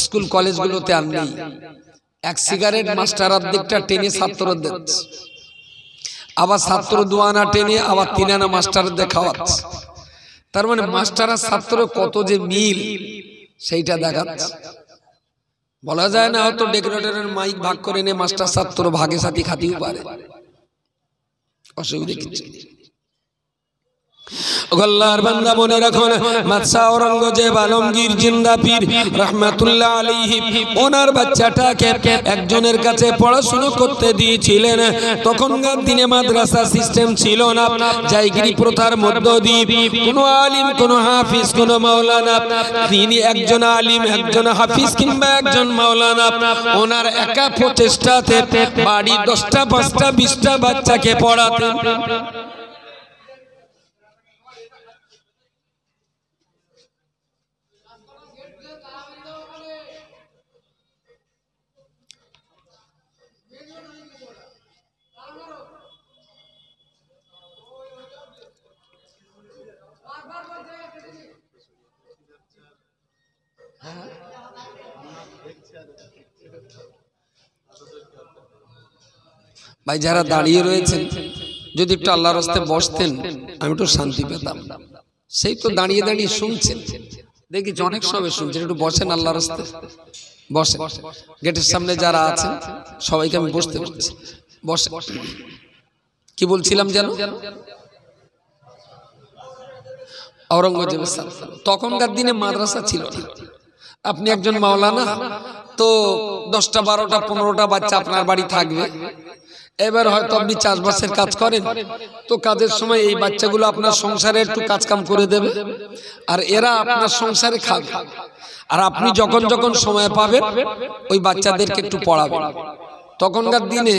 স্কুল কলেজগুলোতে আর নেই। এক সিগারেট মাস্টার অর্ধেকটা টেনে ছাত্র দিচ্ছে, আবার ছাত্র দুয়ানা টেনে আবার তিনানা মাস্টারদের খাওয়াচ্ছে। তার মানে মাস্টার আর ছাত্র কত যে মিল সেইটা দেখাচ্ছে। বলা যায় না হয়তো ডেকোরেটরের মাইক ভাগ করে নিয়ে মাস্টার ছাত্র ভাগে সাথী খাতিও পারে, অসুবিধা কিছু নেই। আল্লাহর বান্দা মনে রাখুন, বাদশা আওরঙ্গজেব আলমগীর জিন্দা পীর রাহমাতুল্লাহ আলাইহি ওনার বাচ্চাটাকে একজনের কাছে পড়াশোনা করতে দিয়েছিলেন। তখনকার দিনে মাদ্রাসা সিস্টেম ছিল না, জায়গিরি প্রথার মধ্য দিয়ে কোনো আলিম, কোনো হাফিজ, কোনো মাওলানা, তিনি একজন আলিম, একজন হাফিজ কিংবা একজন মাওলানা ওনার একা প্রচেষ্টাতে বাড়ি 10টা 5টা 20টা বাচ্চাকে পড়াতেন। ভাই যারা দাঁড়িয়ে রয়েছেন যদি একটু আল্লাহর রাস্তায় বসতেন আমি একটু শান্তি পেতাম। সেই তো দাঁড়িয়ে দাঁড়িয়ে শুনছেন, দেখি অনেক সময় শুনছেন, একটু বসেন আল্লাহর রাস্তায়, বসেন। গেটের সামনে যারা আছেন সবাইকে আমি বসতে বলছি, বসে। কি বলছিলাম যেন? আওরঙ্গজেবের তখনকার দিনে মাদ্রাসা ছিল না। আপনি একজন মাওলানা, তো 10টা 12টা 15টা বাচ্চা আপনার বাড়ি থাকবে। এবার হয়তো আপনি চাষবাসের কাজ করেন, তো কাজের সময় এই বাচ্চাগুলো আপনার সংসারে একটু কাজ কাম করে দেবে, আর এরা আপনার সংসারে খাবে। আর আপনি যখন যখন সময় পাবেন ওই বাচ্চাদেরকে একটু পড়াবেন। তখনকার দিনে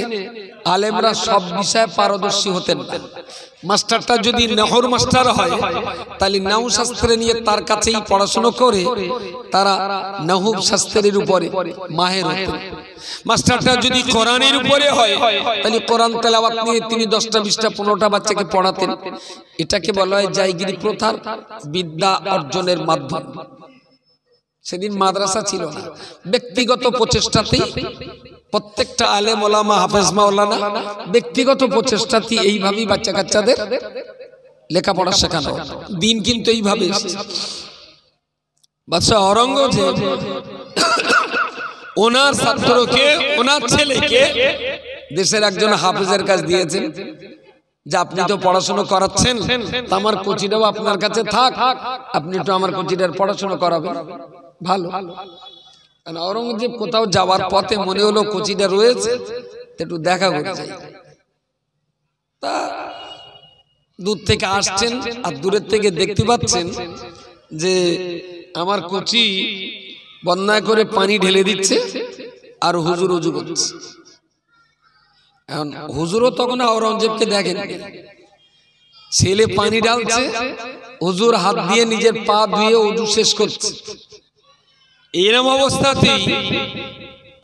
আলেমরা সব বিষয়ে পারদর্শী হতেন না। মাস্টারটা যদি নহর মাস্টার হয় তাহলে নাহু শাস্ত্রে নিয়ে তার কাছেই পড়াশোনা করে তারা নাহু শাস্ত্রের উপরে মাহের হতেন। মাস্টারটা যদি কোরআনের উপরে হয় তাহলে কোরআন তেলাওয়াত নিয়ে তিনি 10টা 20টা 15টা বাচ্চাকে পড়াতেন। এটাকে বলা হয় জায়গিরি প্রথার বিদ্যা অর্জনের মাধ্যম। সেদিন মাদ্রাসা ছিল না, ব্যক্তিগত প্রচেষ্টাতেই প্রত্যেকটা আলেম ওলামা হাফেজ মাওলানা ব্যক্তিগত প্রচেষ্টাতে এইভাবেই বাচ্চা কাচ্চাদের লেখাপড়া শেখানো। দিন কিন্তু এইভাবে এসেছে। বাদশা আওরঙ্গজেব ওনার ছাত্রকে, ওনার ছেলেকে দেশের একজন হাফেজের কাছে দিয়েছেন যে আপনি তো পড়াশোনা করাচ্ছেন, তা আমার কোচিটাও আপনার কাছে থাক, আপনি তো আমার কোচিটার পড়াশোনা করাবেন। ভালো। আওরঙ্গজেব কোথাও যাওয়ার পথে মনে হলো কোচিটা রয়েছে, একটু দেখা করে যাই। তা দূর থেকে আসছেন আর দূরের থেকে দেখতে পাচ্ছেন যে আমার কোচি বন্যা করে পানি ঢেলে দিচ্ছে আর হুজুর উজু করছে। এখন হুজুরও তখন আওরঙ্গজেবকে দেখেন, ছেলে পানি ঢালছে, হুজুর হাত দিয়ে নিজের পা ধুয়ে উজু শেষ করছে। এরকম অবস্থাতেই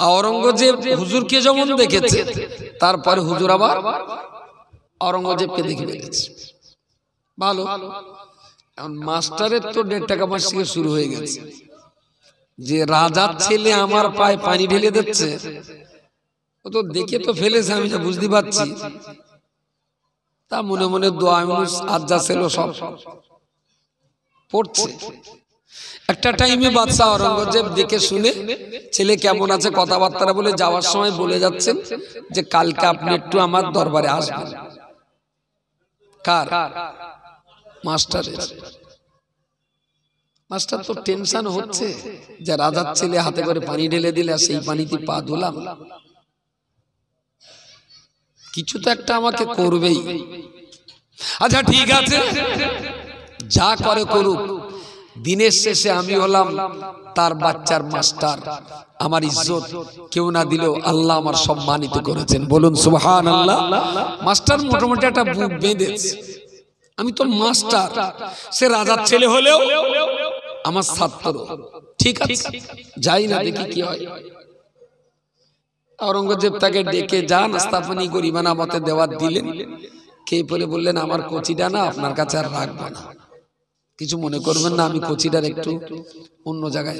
আওরঙ্গজেব হুজুরকে যেমন দেখেছে, তারপরে হুজুর আবার আওরঙ্গজেবকে দেখে ফেলেছে। ভালো। এখন মাস্টারের তো 1.5 টাকা মাস থেকে শুরু হয়ে গেছে যে রাজার ছেলে আমার পায়ে পানি ঢেলে দিচ্ছে, ও তো দেখে তো ফেলেছে, আমি যা বুঝতে পারছি। তা মনে মনে দোয়া আজ্জা ছিল সব পড়ছে। একটা টাইমে বাদশা আওরঙ্গজেব দেখে শুনে ছেলে কেমন আছে কথাবার্তা বলে যাওয়ার সময় বলে যাচ্ছেন যে কালকে আপনি একটু আমার দরবারে আসবেন। কার? মাস্টারের। মাস্টার তো টেনশন হচ্ছে যে রাজার ছেলে হাতে করে পানি ঢেলে দিলে আর সেই পানিতে পা ধুলাম, কিছু তো একটা আমাকে করবেই। আচ্ছা ঠিক আছে, যা করে করুক, দিনের শেষে আমি হলাম তার বাচ্চার মাস্টার, আমার ইজ্জত কেউ না দিলেও আল্লাহ আমার সম্মানিত করেছেন, বলুন সুবহানাল্লাহ। মাস্টার মোটামুটি একটা বুক বেঁধেছে, আমি তো মাস্টার, সে রাজার ছেলে হলেও আমার ছাত্র, ঠিক আছে যাই না দেখি কি হয়। औरंगजेब তাকে ডেকে যা নাস্তা পানি গরিবানা মতে দেওয়ার দিলেন, খেয়ে পরে বললেন আমার কচিটা না আপনার কাছে আর রাখবো না, কিছু মনে করবেন না, আমি কচিটার একটু অন্য জায়গায়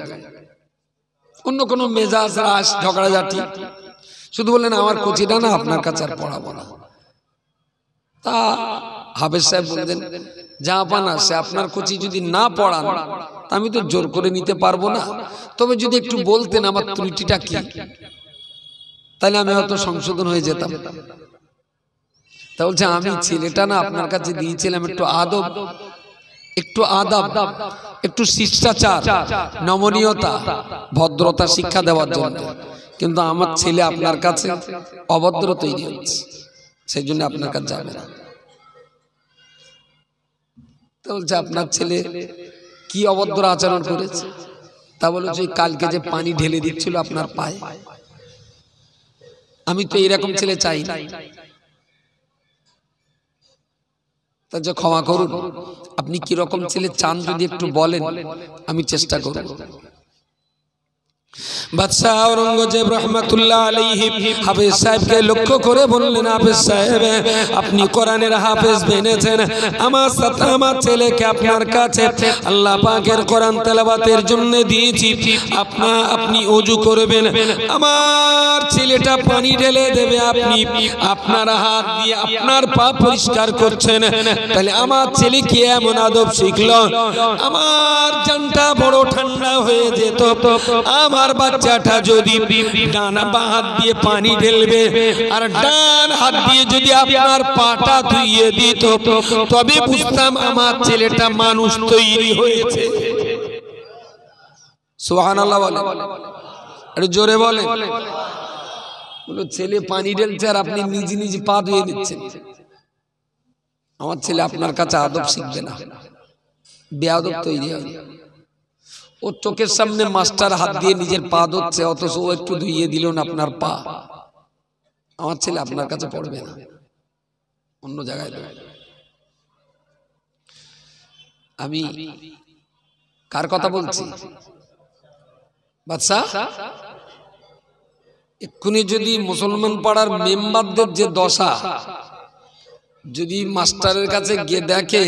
অন্য কোনো মেজাজ রাস ঝগড়াঝাটি, শুধু বললেন আমার কচিটা না আপনার কাছে আর পড়াবো না। তা হাফেজ সাহেব বললেন যা পানা সে আপনার কচি যদি না পড়ান আমি তো জোর করে নিতে পারবো না, তবে যদি একটু বলতেন আমার ত্রুটিটা কি, তাহলে আমি হয়তো সংশোধন হয়ে যেতাম। তা বলছে আমি ছেলেটা না আপনার কাছে দিয়েছিলাম একটু আদব, একটু আদাব, একটু শিষ্টাচার, নমনীয়তা, ভদ্রতা শিক্ষা দেওয়ার জন্য, কিন্তু আমার ছেলে আপনার কাছে অভদ্র তৈরি হচ্ছে, সেই জন্য আপনার কাছে যাবে না। তা বলছে আপনার ছেলে কি অভদ্র আচরণ করেছে? তা বলছে কালকে যে পানি ঢেলে দিচ্ছিল আপনার পায়ে, আমি তো এইরকম ছেলে চাই না, তা যে ক্ষমা করুন, আপনি কি রকম ছেলে চান যদি একটু বলেন, আমি চেষ্টা করব। বাদশাহ औरंगजेब रहमतुल्लाह আলাইহি হাফেজ সাহেবকে লক্ষ্য করে বললেন, হাফেজ সাহেব আপনি কোরআনের হাফেজ বেনেছেন, আমার সাথে আমার ছেলেকে আপনার কাছে আল্লাহ পাকের কোরআন তেলাওয়াতের জন্য দিয়েছি, আপনি ওযু করবেন, আমার ছেলেটা পানি ঢেলে দেবে, আপনি আপনার হাত দিয়ে আপনার পা পরিষ্কার করছেন, তাহলে আমার ছেলে কি এমন আদব শিখলো? আমার জানটা বড় ঠান্ডা হয়ে যেত, আমার বাচ্চাটা যদি ডান হাত দিয়ে পানি ঢেলবে আর ডান হাত দিয়ে যদি আপনার পাটা ধুইয়ে দিত, তবে বুঝতাম আমার ছেলেটা মানুষ তৈরি হয়েছে। সুবহানাল্লাহ বলে, আরে জোরে বলে। বলো ছেলে পানি ঢেলছে আর আপনি নিজে নিজে পা ধুয়ে দিচ্ছেন, আমার ছেলে আপনার কাছে আদব শিখবে না, বেয়াদব তৈরি হবে। ও চোখের সামনে মাস্টার হাত দিয়ে নিজের পা ধুচ্ছে, অথচ ও একটু ধুইয়ে দিল না আপনার পা, আমার ছেলে আপনার কাছে পড়বে না, অন্য জায়গায় দেবে। আমি কার কথা বলছি? বাদশা এক্ষুনি যদি মুসলমান পাড়ার মেম্বারদের যে দশা, যদি মাস্টারের কাছে গিয়ে দেখে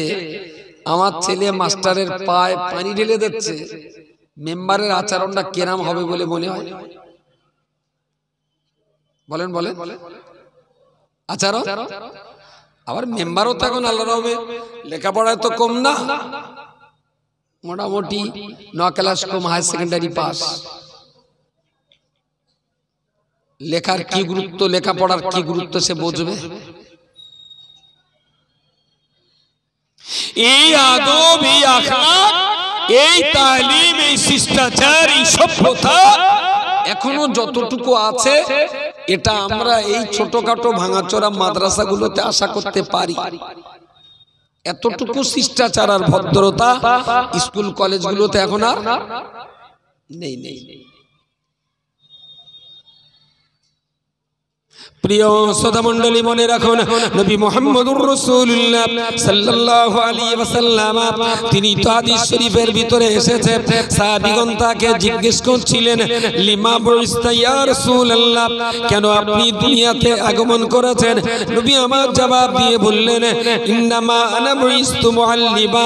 আমার ছেলে মাস্টারের পায়ে পানি ঢেলে দিচ্ছে, মেম্বারের আচরণটা কেরাম হবে বলে মনে হয়? বলেন বলেন আচরণ। আবার মেম্বারও তো এখন আল্লাহর রহমতে লেখাপড়ায় তো কম না, মোটামুটি 9 ক্লাস কম, হায়ার সেকেন্ডারি পাস। লেখার কি গুরুত্ব, লেখাপড়ার কি গুরুত্ব সে বুঝবে। এই আদব, এই আখলাক, এই তালিম, এই শিষ্টাচার, এই সভ্যতা এখনো যতটুকু আছে, এটা আমরা এই ছোটখাটো ভাঙাচোরা মাদ্রাসাগুলোতে আশা করতে পারি। এতটুকু শিষ্টাচার আর ভদ্রতা স্কুল কলেজগুলোতে এখন আর নেই নেই। প্রিয় শ্রোতা মণ্ডলী, মনে রাখুন নবী মুহাম্মদুর রাসূলুল্লাহ সাল্লাল্লাহু আলাইহি ওয়াসাল্লাম তিনি তো হাদিস শরীফের ভিতরে এসেছে, সাহাবীগণ তাকে জিজ্ঞেস করছিলেন, লিমা বুইস্তা ইয়া রাসূলুল্লাহ, কেন আপনি দুনিয়াতে আগমন করেছেন? নবী আমার জবাব দিয়ে বললেন, ইন্নামা আনা বুইস্তু মুআল্লিমা।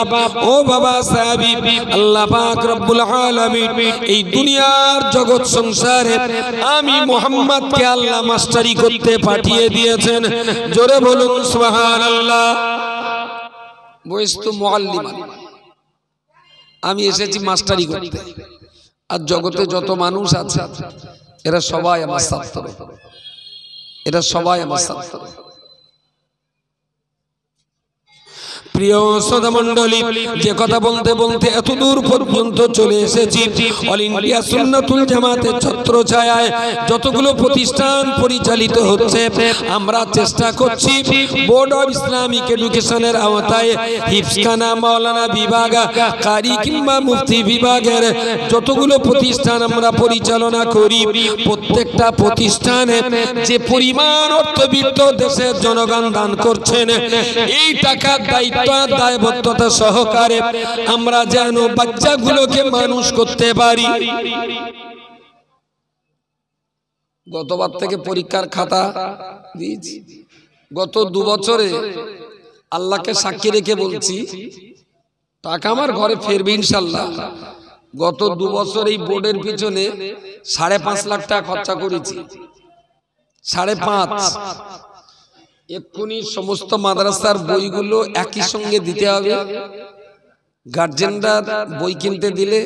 ও বাবা সাহাবী, আল্লাহ পাক রব্বুল আলামিন এই দুনিয়ার জগৎ সংসারে আমি মুহাম্মদকে আল্লাহ মাস্টারি করতে পাঠিয়ে দিয়েছেন। জোরে বলুন সুবহানাল্লাহ। বুইস্তু মুআল্লিমা, আমি এসেছি মাস্টারি করতে, আর জগতে যত মানুষ আছে এরা সবাই আমার ছাত্র, এরা সবাই আমার ছাত্র। প্রিয় শ্রোতা মণ্ডলী, যে কথা বলতে বলতে এত দূর পর্যন্ত চলে এসেছি। অল ইন্ডিয়া সুন্নাতুল জামাতের ছত্রছায়ায় যতগুলো প্রতিষ্ঠান পরিচালিত হচ্ছে, আমরা চেষ্টা করছি বোর্ড অব ইসলামিক এডুকেশনের আওতায় হিফজখানা, মাওলানা বিভাগ, কারি কিংবা মুফতি বিভাগের যতগুলো প্রতিষ্ঠান আমরা পরিচালনা করি, প্রত্যেকটা প্রতিষ্ঠানে যে পরিমাণ অর্থবিত্ত দেশের জনগণ দান করছেন, এই টাকার দায়িত্ব দায়বদ্ধতা সহকারে আমরা যেন বাচ্চাগুলোকে মানুষ করতে পারি। গতবার থেকে পরীক্ষার খাতা দিয়েছি। গত 2 বছরে আল্লাহকে সাক্ষী রেখে বলছি, টাকা আমার ঘরে ফিরবে ইনশাল্লাহ। গত 2 বছর এই বোর্ডের পিছনে 5.5 লাখ টাকা খরচা করেছি। 5.5। এক্ষুনি সমস্ত মাদ্রাসার বইগুলো একই সঙ্গে দিতে হবে। গার্জেনরা বই কিনতে দিলে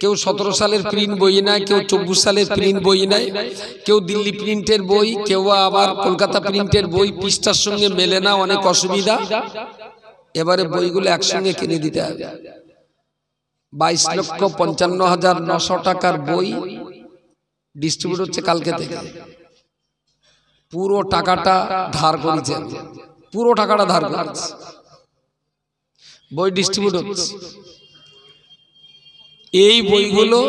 কেউ 17 সালের প্রিন্ট বই নেয়, কেউ 24 সালের প্রিন্ট বই নেয়, কেউ দিল্লি প্রিন্টের বই, কেউ আবার কলকাতা প্রিন্টের বই। পৃষ্ঠার সঙ্গে মেলে না, অনেক অসুবিধা। এবারে বইগুলো একসঙ্গে কিনে দিতে হবে। 22,55,900 টাকার বই ডিস্ট্রিবিউট হচ্ছে কালকে থেকে। পুরো টাকাটা ধার করেছে, পুরো টাকাটা ধার করেছে। বই ডিস্ট্রিবিউট হচ্ছে। এই বইগুলো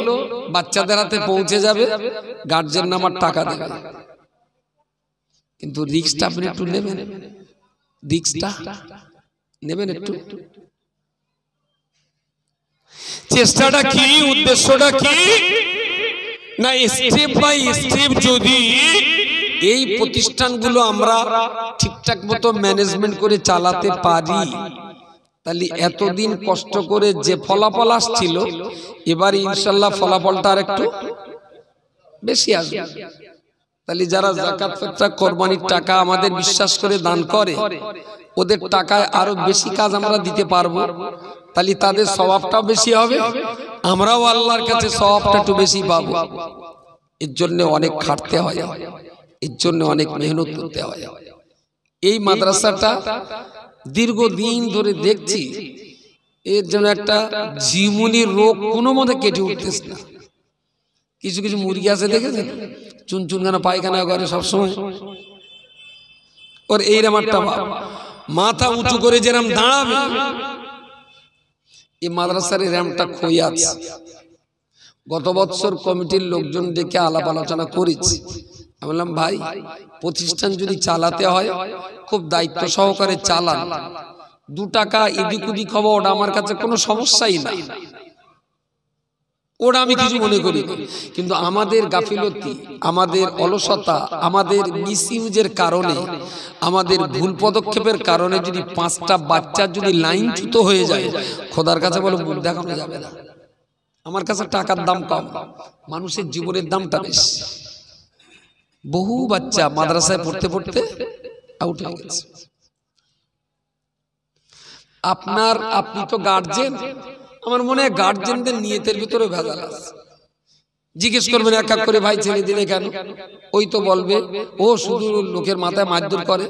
বাচ্চাদের হাতে পৌঁছে যাবে, গার্জেন আমার টাকা দেবে। কিন্তু রিস্কটা আপনি একটু নেবেন, রিস্কটা নেবেন একটু। চেষ্টাটা কি, উদ্দেশ্যটা কি? না স্টেপ বাই স্টেপ যদি এই প্রতিষ্ঠানগুলো আমরা ঠিকঠাক মতো ম্যানেজমেন্ট করে চালাতে পারি, তাহলে এতদিন কষ্ট করে যে ফলাফল আসছিল, এবার ইনশাল্লাহ ফলাফলটা আর একটু বেশি আসবে। তাহলে যারা যাকাত ফিতরা কোরবানির টাকা আমাদের বিশ্বাস করে দান করে, ওদের টাকায় আরো বেশি কাজ আমরা দিতে পারবো। তাহলে তাদের সওয়াবটাও বেশি হবে, আমরাও আল্লাহর কাছে সওয়াবটা একটু বেশি পাবো। এর জন্য অনেক খাটতে হয়, এর জন্য অনেক মেহনত করতে হয়। এই মাদ্রাসাটা দীর্ঘদিন ধরে দেখছি, এর জন্য একটা জীবনী রোগ কোনো মতে কেটে উঠতেছে না। কিছু কিছু মুরগি আছে দেখেছেন, চুনচুনখানা পায়খানা করে সবসময়, ওর এইরকম একটা মাথা উঁচু করে যেরকম দাঁড়াবে, এই মাদ্রাসার এরকমটা খই আছে। গত বছর কমিটির লোকজন ডেকে আলাপ আলোচনা করেছি। আমি বললাম, ভাই প্রতিষ্ঠান যদি চালাতে হয় খুব দায়িত্ব সহকারে চালান। 2 টাকা এদিক ওদিক হবে, ওটা আমার কাছে কোনো সমস্যাই না, ওটা আমি কিছু মনে করি। কিন্তু আমাদের গাফিলতি, আমাদের অলসতা, আমাদের মিসইউজের কারণে, আমাদের ভুল পদক্ষেপের কারণে যদি 5টা বাচ্চা যদি লাইনচ্যুত হয়ে যায়, খোদার কাছে বলে মুখ দেখানো যাবে না। আমার কাছে টাকার দাম কম, মানুষের জীবনের দামটা বেশি। বহু বাচ্চা মাদ্রাসায় পড়তে পড়তে আউট হয়ে গেছে। আপনি তো গার্জেন, আমার মনে হয় গার্জেনদের নিয়তের ভিতরে ভেজাল আছে। জিজ্ঞেস করবেন এক এক করে, ভাই ছেড়ে দিলে কেন? ওই তো বলবে ও শুধু লোকের মাথায় মারধর করে,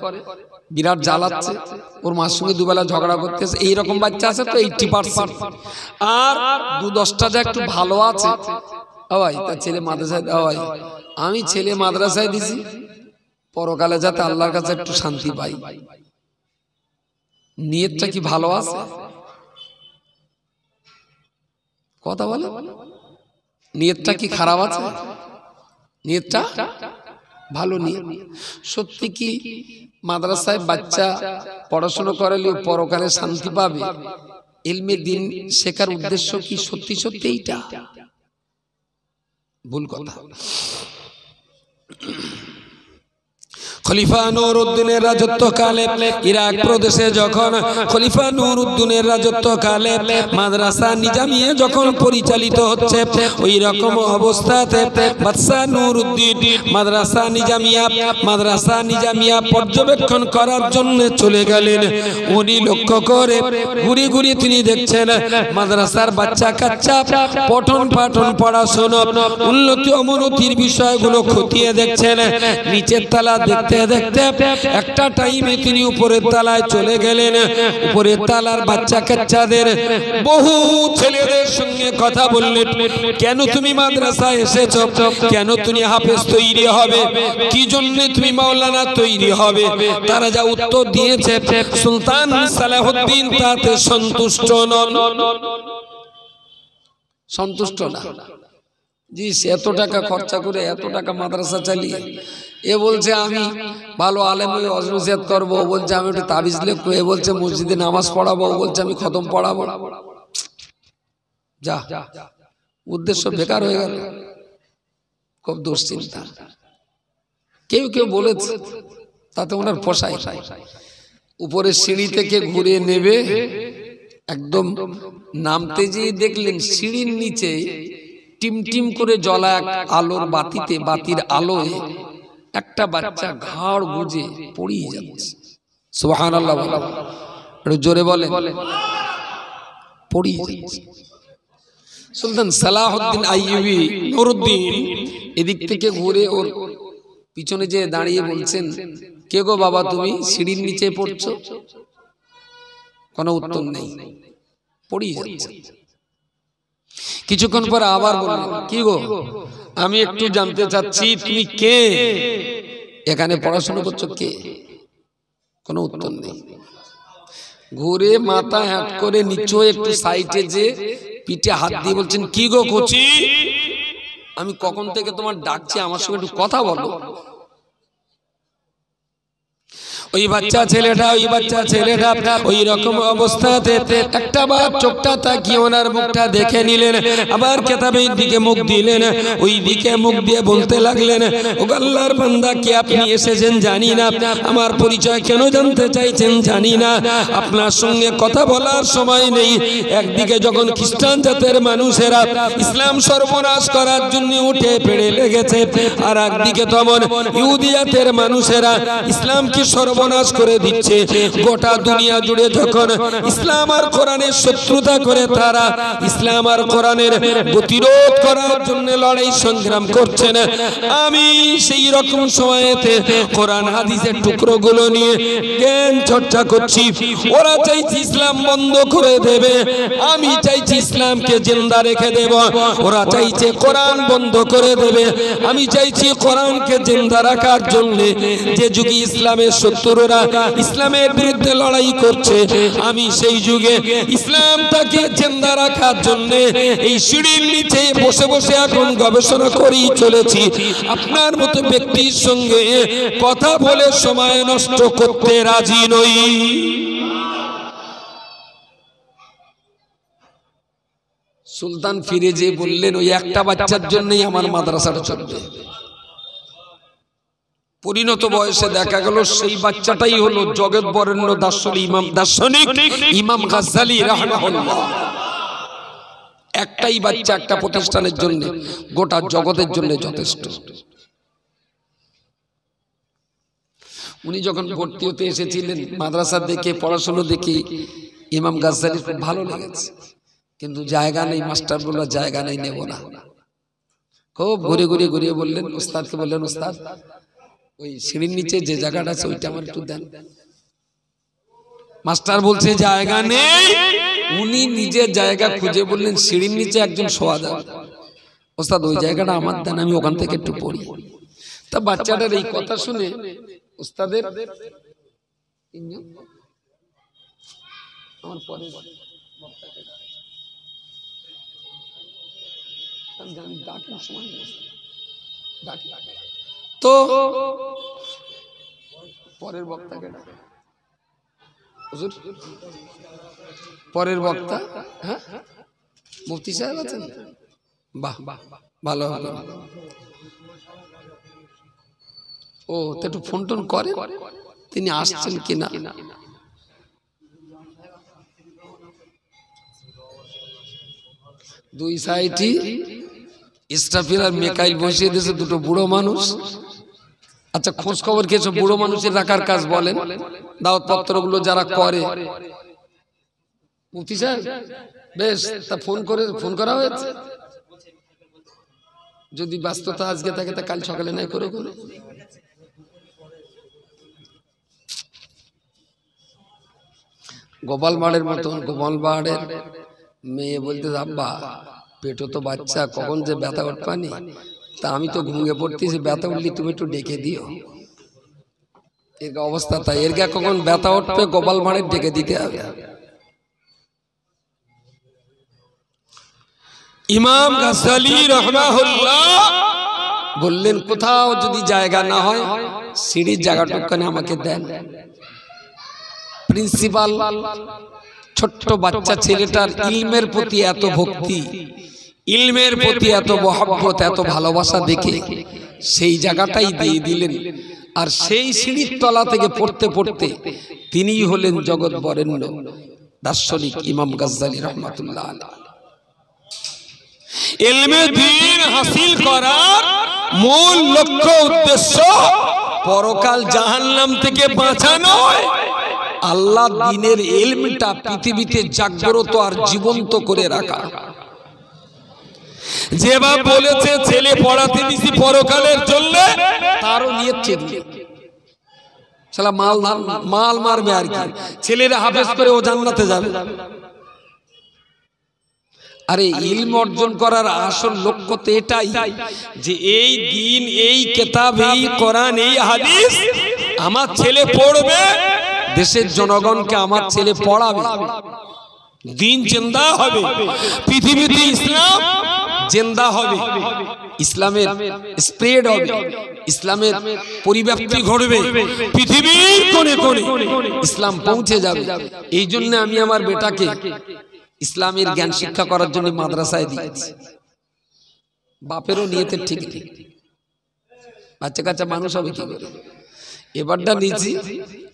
বিরাট জ্বালাচ্ছে, ওর মার সঙ্গে দুবেলা ঝগড়া করতেছে। এইরকম বাচ্চা আছে তো 80%। আর 2-10টা যা একটু ভালো আছে, ভাই তার ছেলে মাদ্রাসায় দেওয়া হয়। আমি ছেলে মাদ্রাসায় দিছি পরকালে যাতে আল্লাহর কাছে একটু শান্তি পাই। নিয়তটা কি ভালো আছে? কথা বলে, নিয়তটা কি খারাপ আছে? নিয়তটা ভালো নিয়ত। সত্যি কি মাদ্রাসায় বাচ্চা পড়াশোনা করালেও পরকালে শান্তি পাবে? ইলমে দ্বীন শেখার উদ্দেশ্য কি সত্যি সত্যি এইটা? ভুল কথা। খলিফা নুরউদ্দিনের রাজত্বকালে ইরাক প্রদেশে যখন খলিফা নুরউদ্দিনের রাজত্বকালে মাদ্রাসা নিজামিয়া যখন পরিচালিত হচ্ছে, ওই রকম অবস্থাতে বাদশা নুরউদ্দিন মাদ্রাসা নিজামিয়া পর্যবেক্ষণ করার জন্য চলে গেলেন। উনি লক্ষ্য করে ঘুরে ঘুরে তিনি দেখছেন মাদ্রাসার বাচ্চা কাচ্চা পঠন পাঠন পড়াশোনা উন্নতি অবনতির বিষয়গুলো খতিয়ে দেখছেন। নিচের তলা দেখতে দেখতে একটা টাইমে তিনি উপরের তলায় চলে গেলেন। উপরের তলার বাচ্চা কাচ্চাদের বহু ছেলেদের সঙ্গে কথা বললেন, কেন তুমি মাদ্রাসায় এসেছো, কেন তুমি হাফেজ তৈরি হবে, কি জন্য তুমি মাওলানা তৈরি হবে। তারা যা উত্তর দিয়েছে সুলতান সালাহউদ্দিন তাতে সন্তুষ্ট নন, সন্তুষ্ট না। জি এত টাকা খরচা করে এত টাকা মাদ্রাসা চালিয়ে এ বলছে আমি ভালো আলেম হয়ে ওয়াজ নসিহত করবো, ও বলছে আমি একটু তাবিজ লিখবো, এ বলছে মসজিদে নামাজ পড়াবো, ও বলছে আমি খতম পড়াবো। যা উদ্দেশ্য বেকার হয়ে গেল। খুব দুশ্চিন্তা। কেউ কেউ বলেছে তাতে ওনার পোষায়। উপরে সিঁড়ি থেকে ঘুরে নেবে, একদম নামতে যেয়ে দেখলেন সিঁড়ির নিচে টিমটিম করে জ্বলা এক আলোর বাতিতে, বাতির আলোয় একটা বাচ্চা ঘাড় গুজে পড়িয়ে যাচ্ছে। সুবহানাল্লাহ একটু জোরে বলেন, পড়িয়ে যাচ্ছে। সুলতান সালাহউদ্দিন আইয়ুবী নুরউদ্দিন এদিক থেকে ঘুরে ওর পিছনে যে দাঁড়িয়ে বলছেন, কে গো বাবা তুমি সিঁড়ির নিচে পড়ছো? কোনো উত্তর নেই, পড়িয়ে যাচ্ছে। কিছুক্ষণ পর আবার বললেন, কি গো আমি একটু জানতে চাচ্ছি তুমি কে, এখানে পড়াশোনা করছো কে? কোনো উত্তর নেই। ঘুরে মাথা হ্যাট করে নিচু একটু সাইডে যে পিঠে হাত দিয়ে বলছেন, কি গো কচি আমি কখন থেকে তোমার ডাকছি, আমার সঙ্গে একটু কথা বলো। ওই বাচ্চা ছেলেটা ওই রকম অবস্থাতে একটা বার চোখটা তাকিয়ে ওনার মুখটা দেখে নিলেন, আবার কেতাবের দিকে মুখ দিলেন, ওই দিকে মুখ দিয়ে বলতে লাগলেন, ও আল্লাহর বান্দা কে আপনি এসেছেন জানি না, আমার পরিচয় কেন জানতে চাইছেন জানি না, আপনার সঙ্গে কথা বলার সময় নেই। একদিকে যখন খ্রিস্টান জাতের মানুষেরা ইসলাম সর্বনাশ করার জন্য উঠে পড়ে লেগেছে, আর একদিকে তখন ইহুদি জাতের মানুষেরা ইসলামকে সর্বনাশ করে দিচ্ছে। গোটা দুনিয়া জুড়ে যখন ইসলাম আর কোরআনের শত্রুতা করে তারা ইসলাম আর কোরআনের প্রতিরোধ করার জন্য লড়াই সংগ্রাম করছেন, আমি সেই রকম সময়েতে কোরআন হাদিসের টুকরোগুলো নিয়ে জ্ঞান চর্চা করছি। ওরা চাইছে ইসলাম বন্ধ করে দেবে, আমি চাইছি ইসলামকে জিন্দা রেখে দেব। ওরা চাইছে কোরআন বন্ধ করে দেবে, আমি চাইছি কোরআনকে জিন্দা রাখার জন্য। যে যুগে ইসলামের শত্রুরা ইসলামের বিরুদ্ধে লড়াই করছে, আমি সেই যুগে ইসলামটাকে জিন্দা রাখার জন্য এই সিঁড়ির নিচে বসে বসে এখন গবেষণা করেই চলেছি। আপনার মতো ব্যক্তির সঙ্গে কথা বলে সময় নষ্ট করতে রাজি নই। সুলতান ফিরে যেয়ে বললেন, ওই একটা বাচ্চার জন্যই আমার মাদ্রাসাটা চলবে। পরিণত বয়সে দেখা গেল সেই বাচ্চাটাই হলো জগৎ বরেণ্য দার্শনিক ইমাম গাজ্জালী রাহিমাহুল্লাহ। একটাই বাচ্চা একটা প্রতিষ্ঠানের জন্য গোটা জগতের জন্য যথেষ্ট। উনি যখন ভর্তি হতে এসেছিলেন মাদ্রাসা দেখে, পড়াশোনা দেখে ইমাম গাজ্জালীর খুব ভালো লেগেছে, কিন্তু জায়গা নেই, মাস্টার বলল জায়গা নেই, নেব না। খুব ঘুরিয়ে বললেন উস্তাদকে, বললেন উস্তাদ ওই সিঁড়ির নিচে যে জায়গাটা আছে ওইটা আমার একটু দেন। মাস্টার বলছে জায়গা নেই, উনি নিজের জায়গা খুঁজে বললেন সিঁড়ির নিচে একজন শোয়া যাবে, ওস্তাদ ওই জায়গাটা আমার দেন, আমি ওখান থেকে একটু পড়ি। তা বাচ্চাটার এই কথা শুনে ওস্তাদের আমার পরে তো পরের বক্তাকে হুজুর, পরের বক্তা হ্যাঁ মুফতি সাহেব আছেন, বাহ ভালো ভালো। ও তো একটু ফোন টোন করে, তিনি আসছেন কিনা। দুই সাইডই ইস্টাফিল আর মেকাইল বসিয়ে দিয়েছে, দুটো বুড়ো মানুষ। আচ্ছা খোঁজ খবর খেয়েছো বুড়ো মানুষের রাখার কাজ বলেন, দাওয়াত পত্রগুলো যারা করে। মুফতি সাহেব বেশ, তা ফোন করা হয়েছে, যদি ব্যস্ততা আজকে থাকে তা কাল সকালে নাই করে গোপাল ভাঁড়ের মতন গোপাল ভাঁড়ের মেয়ে বলতে আব্বা পেটে তো বাচ্চা, কখন যে ব্যথা উঠবানি, তা আমি তো ঘুমিয়ে পড়তেছি, ব্যথা উঠলি তুমি একটু ডেকে দিও। এর অবস্থা তাই, এর কখন ব্যথা উঠবে গোপাল ভাঁড়ের ডেকে দিতে হবে। ইমাম গাজ্জালী রাহমাহুল্লাহ বললেন কোথাও যদি জায়গা না হয় সিঁড়ির জায়গাটুকুখানে আমাকে দেন। প্রিন্সিপাল ছোট্ট বাচ্চা ছেলেটার ইলমের প্রতি এত ভক্তি, ইলমের প্রতি এত মহব্বত, এত ভালোবাসা দেখে সেই জায়গাটাই দিয়ে দিলেন। আর সেই সিঁড়ির তলা থেকে পড়তে পড়তে তিনিই হলেন জগৎ বরেণ্য দার্শনিক ইমাম গাজ্জালী রাহমাতুল্লাহ আলাইহি। ইলমে দ্বীন হাসিল করার মূল লক্ষ্য উদ্দেশ্য পরকাল জাহান্নাম থেকে বাঁচা নয়, আল্লাহ দ্বীনের ইলমটা পৃথিবীতে জাগ্রত আর জীবন্ত করে রাখা। যে বাপ বলেছে ছেলে পড়াতে দিছি পরকালের জন্য, তারও নিয়ত ঠিক নেই, শালা মাল মারবে আর কি, ছেলেরা হাফেজ করে ও জান্নাতে যাবে। আরে ইলম অর্জন করার আসল লক্ষ্য তো এটাই যে এই দ্বীন, এই কিতাব, এই কোরআন, এই হাদিস আমার ছেলে পড়বে, দেশের জনগণকে আমার ছেলে পড়াবে, দ্বীন জিন্দা হবে, পৃথিবীতে ইসলাম জিন্দা হবে, ইসলামের স্প্রেড হবে, ইসলামের পরিব্যাপ্তি ঘটবে, পৃথিবীর কোণে কোণে ইসলাম পৌঁছে যাবে। এই জন্য আমি আমার বেটাকে ইসলামের জ্ঞান শিক্ষা করার জন্য মাদ্রাসায় দিয়েছি। বাপেরও নিয়তে ঠিক নেই, বাচ্চা কাচ্চা মানুষ হবে কি করে। এবারটা নিয়েছি,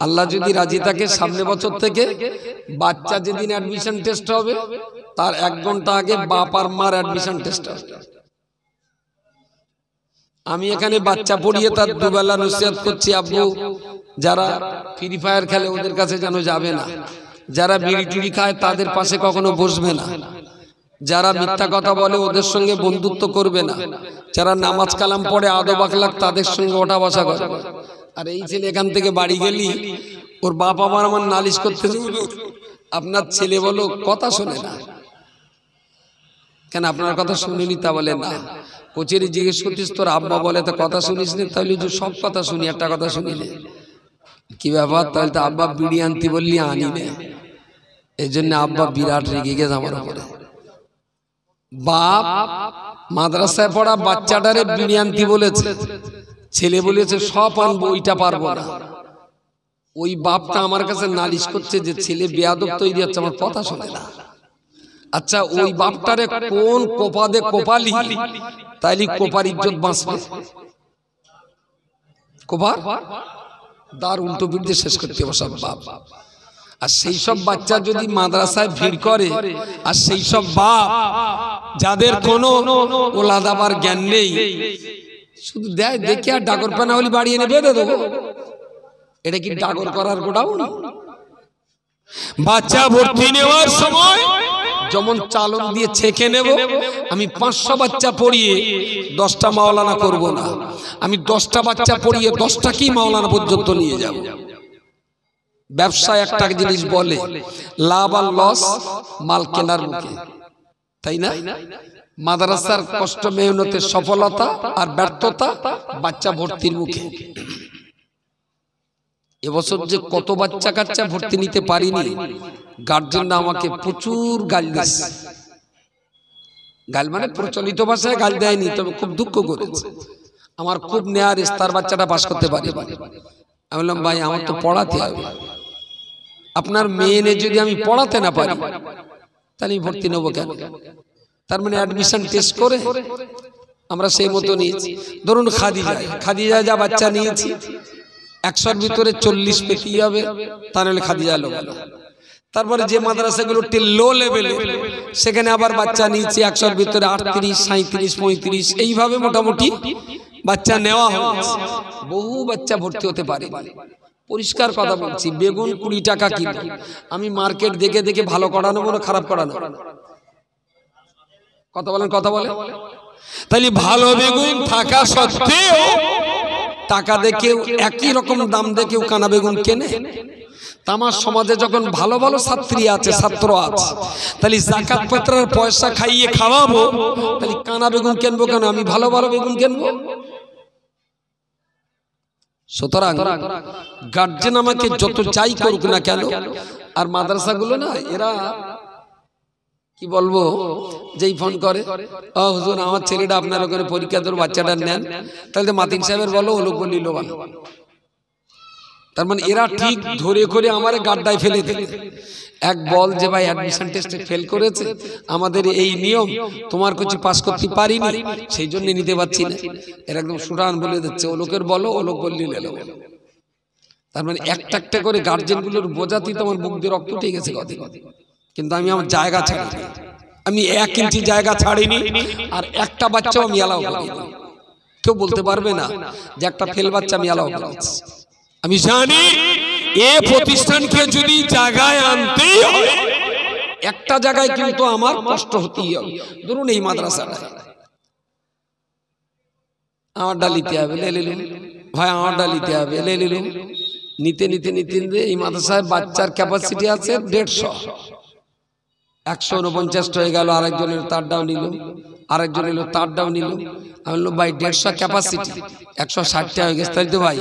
আল্লাহ যদি রাজি থাকে সামনে বছর থেকে বাচ্চা যেদিন অ্যাডমিশন টেস্ট হবে তার 1 ঘন্টা আগে বাপ আর মার অ্যাডমিশন টেস্ট হবে। আমি এখানে বাচ্চা পড়িয়ে তার দুবেলা নসিহত করছি, আব্বু যারা ফ্রি ফায়ার খেলে ওদের কাছে যেন যাবে না, যারা বিড়ি টিড়ি খায় তাদের পাশে কখনো বসবে না, যারা মিথ্যা কথা বলে ওদের সঙ্গে বন্ধুত্ব করবে না, যারা নামাজ কালাম পড়ে আদব আখলাক তাদের সঙ্গে ওঠা বসা করবে। আর এই ছেলে এখান থেকে বাড়ি গেলি ওর বাপ আমার নালিশ করতেছে, আপনার ছেলে বলো কথা শোনে না কেন, আপনার কথা শুনিনি? তা বলে না। কোচেরি জিজ্ঞেস করছিস তোর আব্বা বলে তো কথা শুনিস না? তাহলে সব কথা শুনি, একটা কথা শুনিলে কি ব্যাপার? তাহলে তো আব্বা বিড়ি আনতে বললি আনি না, এই জন্য আব্বা বিরাট রেগে গেছে আমার উপরে। বাপ মাদ্রাসায় পড়া বাচ্চাটারে বিড়ি আনতে বলেছে, ছেলে বলেছে সব আনবো, ওইটা পারবো না। ওই বাপটা আমার কাছে নালিশ করছে যে ছেলে বেয়াদব তৈরি হচ্ছে, আমার কথা শোনে না। আচ্ছা ওই বাপটারে কোন কোপাদে কোপালি তাইলে কোপার ইজ্জত বাঁচবে? কোপার দার উল্টো পিঠ শেষ করতে হবে সব বাপ। আর সেই সব বাচ্চা যদি মাদ্রাসায় ভিড় করে, আর সেই সব বাপ যাদের কোনো ওলাদাবার জ্ঞান নেই, শুধু দেয় দেখে আর ডাগর পানা হলে বাড়িয়ে নেবে দেবো, এটা কি ডাগর করার গোডাউন? বাচ্চা ভর্তি নেওয়ার সময় যেমন চালন দিয়ে ছেঁকে নেব, আমি 500 বাচ্চা পড়িয়ে 10টা মাওলানা করব না, আমি 10টা বাচ্চা পড়িয়ে 10টাকেই মাওলানা পর্যন্ত নিয়ে যাব। ব্যবসায় একটা জিনিস বলে লাভ আর লস মাল কেনার মুখে, তাই না? মাদ্রাসার কষ্ট মেহনতের সফলতা আর ব্যর্থতা বাচ্চা ভর্তির মুখে। এবছর যে কত বাচ্চা কাচ্চা ভর্তি নিতে পারিনি, গার্জেনরা আমাকে প্রচুর গাল দিচ্ছে। গাল মানে প্রচলিত ভাষায় গাল দেয়নি, তবে খুব দুঃখ করেছে। আমার খুব নেয়ার ইস্তার বাচ্চাটা পাস করতে পারি। আমি বললাম ভাই আমার তো পড়াতে হবে, আপনার মেয়ে যদি আমি পড়াতে না পারি তাহলে আমি ভর্তি নেবো কেন? তার মানে অ্যাডমিশন টেস্ট করে আমরা সেই মতো নিয়েছি। ধরুন খাদিজা যা বাচ্চা নিয়েছি 100-র ভিতরে 40 পেতেই হবে, তাহলে খাদিজা লোক। তারপরে যে মাদ্রাসাগুলো লো লেভেলে সেখানে আবার বাচ্চা নিয়েছি 100-র ভিতরে 38, 37, 35, এইভাবে মোটামুটি বাচ্চা নেওয়া হয়েছে। বহু বাচ্চা ভর্তি হতে পারে। পরিষ্কার কথা বলছি, বেগুন 20 টাকা কিলো। আমি মার্কেট দেখে দেখে ভালো করানো বলো খারাপ করানো? কথা বলেন, কথা বলেন। তাহলে ভালো বেগুন থাকা সত্ত্বেও টাকা দেখেও একই রকম দাম দেখেও কানা বেগুন কেনে। তামার সমাজে যখন ভালো ভালো ছাত্রী আছে, ছাত্র আছে, তাহলে জাকাত পত্রের পয়সা খাইয়ে খাওয়াবো, তাহলে কানা বেগুন কিনবো কেন? আমি ভালো ভালো বেগুন কিনবো। সুতরাং গার্জেন আমাকে যত চাই করুক না কেন, আর মাদ্রাসাগুলো না, এরা কি বলবো, যেই ফোন করে, ও হুজুর আমার ছেলেটা আপনার ওখানে পরীক্ষা দেওয়ার, বাচ্চাটা নেন, তাহলে মাতিন সাহেবের বলো, ও লোক বলিল ভালো। তার মানে এরা ঠিক ধরে করে আমার গাড্ডায় ফেলে দেবে। এক বল যে ভাই অ্যাডমিশন টেস্টে ফেল করেছে, আমাদের এই নিয়ম, তোমার কিছু পাস করতে পারিনি, সেই জন্য নিতে পারছি না। এর একদম সুরান বলে দিচ্ছে, ও লোকের বলো, ও লোক বললি লেলো। তার মানে একটা একটা করে গার্জেনগুলোর বোঝাতেই তো আমার বুক দিয়ে রক্ত উঠে গেছে কথা। কিন্তু আমি আমার জায়গা ছাড়িনি, আমি 1 ইঞ্চি জায়গা ছাড়িনি, আর একটা বাচ্চাও আমি এলাও করিনি। কেউ বলতে পারবে না যে একটা ফেল বাচ্চা আমি এলাও করেছি। আমি জানি এ প্রতিষ্ঠানকে যদি জায়গায় আনতেই হয়, একটা জায়গায় কিন্তু আমার কষ্ট হতেই হবে। ধরুন এই মাদ্রাসাটা আমার ডালিতে হবে, লে নিলুম ভাই, আমার ডালিতে হবে, লে নিলুম। নিতে নিতে নিতে নিতে এই মাদ্রাসায় বাচ্চার ক্যাপাসিটি আছে 150, 149 হয়ে গেল। আরেকজনের তারটাও নিল, আরেকজন এলো তারটাও নিল। আমি বললাম ভাই 150 ক্যাপাসিটি, 160টা হয়ে গেছে, তাই তো ভাই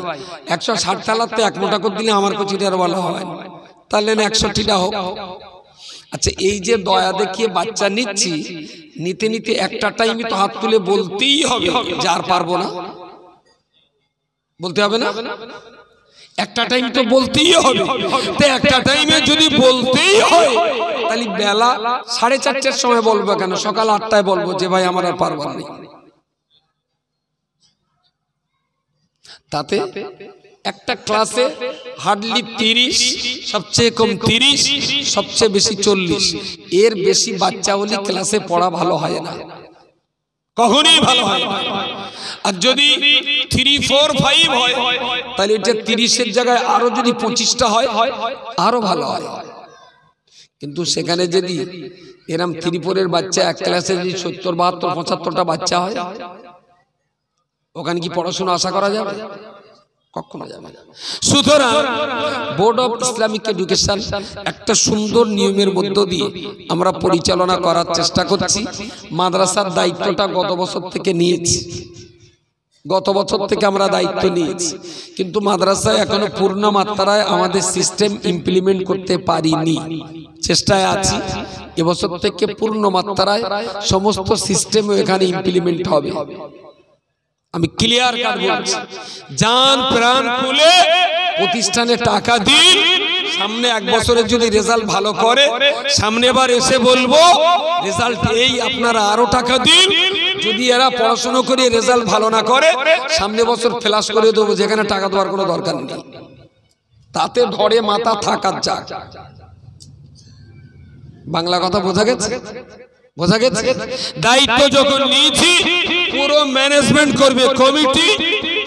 160 তালাতে এক মোটা করে দিলে আমার কচিটা আর বলা হয়, তাহলে 61টা হোক। আচ্ছা, এই যে দয়া দেখিয়ে বাচ্চা নিচ্ছি, নিতে নিতে একটা টাইমে তো হাত তুলে বলতেই হবে যে আর পারবো না, বলতে হবে না? একটা টাইম তো বলতেই হবে। তো একটা টাইমে যদি বলতেই হয়, তাহলে বেলা 4:30টার সময় বলবো কেন? সকাল 8টায় বলবো যে ভাই আমার আর পারবার নেই। তাতে একটা ক্লাসে হার্ডলি 30, সবচেয়ে কম 30, সবচেয়ে বেশি 40, এর বেশি বাচ্চা হলে ক্লাসে পড়া ভালো হয় না, কখনোই ভালো হয় না। আর যদি 3, 4, 5 হয়, তাহলে এটা 30-এর জায়গায় আরো যদি 25টা হয়, আরো ভালো হয়। কিন্তু সেখানে যদি এরম 3, 4-এর বাচ্চা এক ক্লাসে যদি 70, 72, 75টা বাচ্চা হয়, ওখানে কি পড়াশোনা আশা করা যাবে? কখনো যাবে না। সুতরাং বোর্ড অফ ইসলামিক এডুকেশন একটা সুন্দর নিয়মের মধ্য দিয়ে আমরা পরিচালনা করার চেষ্টা করছি। মাদ্রাসার দায়িত্বটা গত বছর থেকে নিয়েছি, গত বছর থেকে আমরা দায়িত্ব নিয়েছি, কিন্তু মাদ্রাসায় এখনো পূর্ণ মাত্রায় আমাদের সিস্টেম ইমপ্লিমেন্ট করতে পারিনি, চেষ্টায় আছি। এবছর থেকে পূর্ণ মাত্রায় সমস্ত সিস্টেম এখানে ইমপ্লিমেন্ট হবে। আমি ক্লিয়ার কাট বলছি, জান প্রাণ খুলে প্রতিষ্ঠানে টাকা দিন। সামনে 1 বছরে যদি রেজাল্ট ভালো করে, সামনে বার এসে বলবো রেজাল্ট এই, আপনারা আরো টাকা দিন। যদি এরা পড়াশোনা করে রেজাল্ট ভালো না করে, সামনে বছর ফ্ল্যাশ করে দেবো, যেখানে টাকা দেওয়ার কোনো দরকার নেই। তাতে ধরে মাথা থাকার যাক। বাংলা কথা বোঝা গেছে? বোঝা গেছে? দায়িত্ব যখন নিয়েছি, পুরো ম্যানেজমেন্ট করবে কমিটি,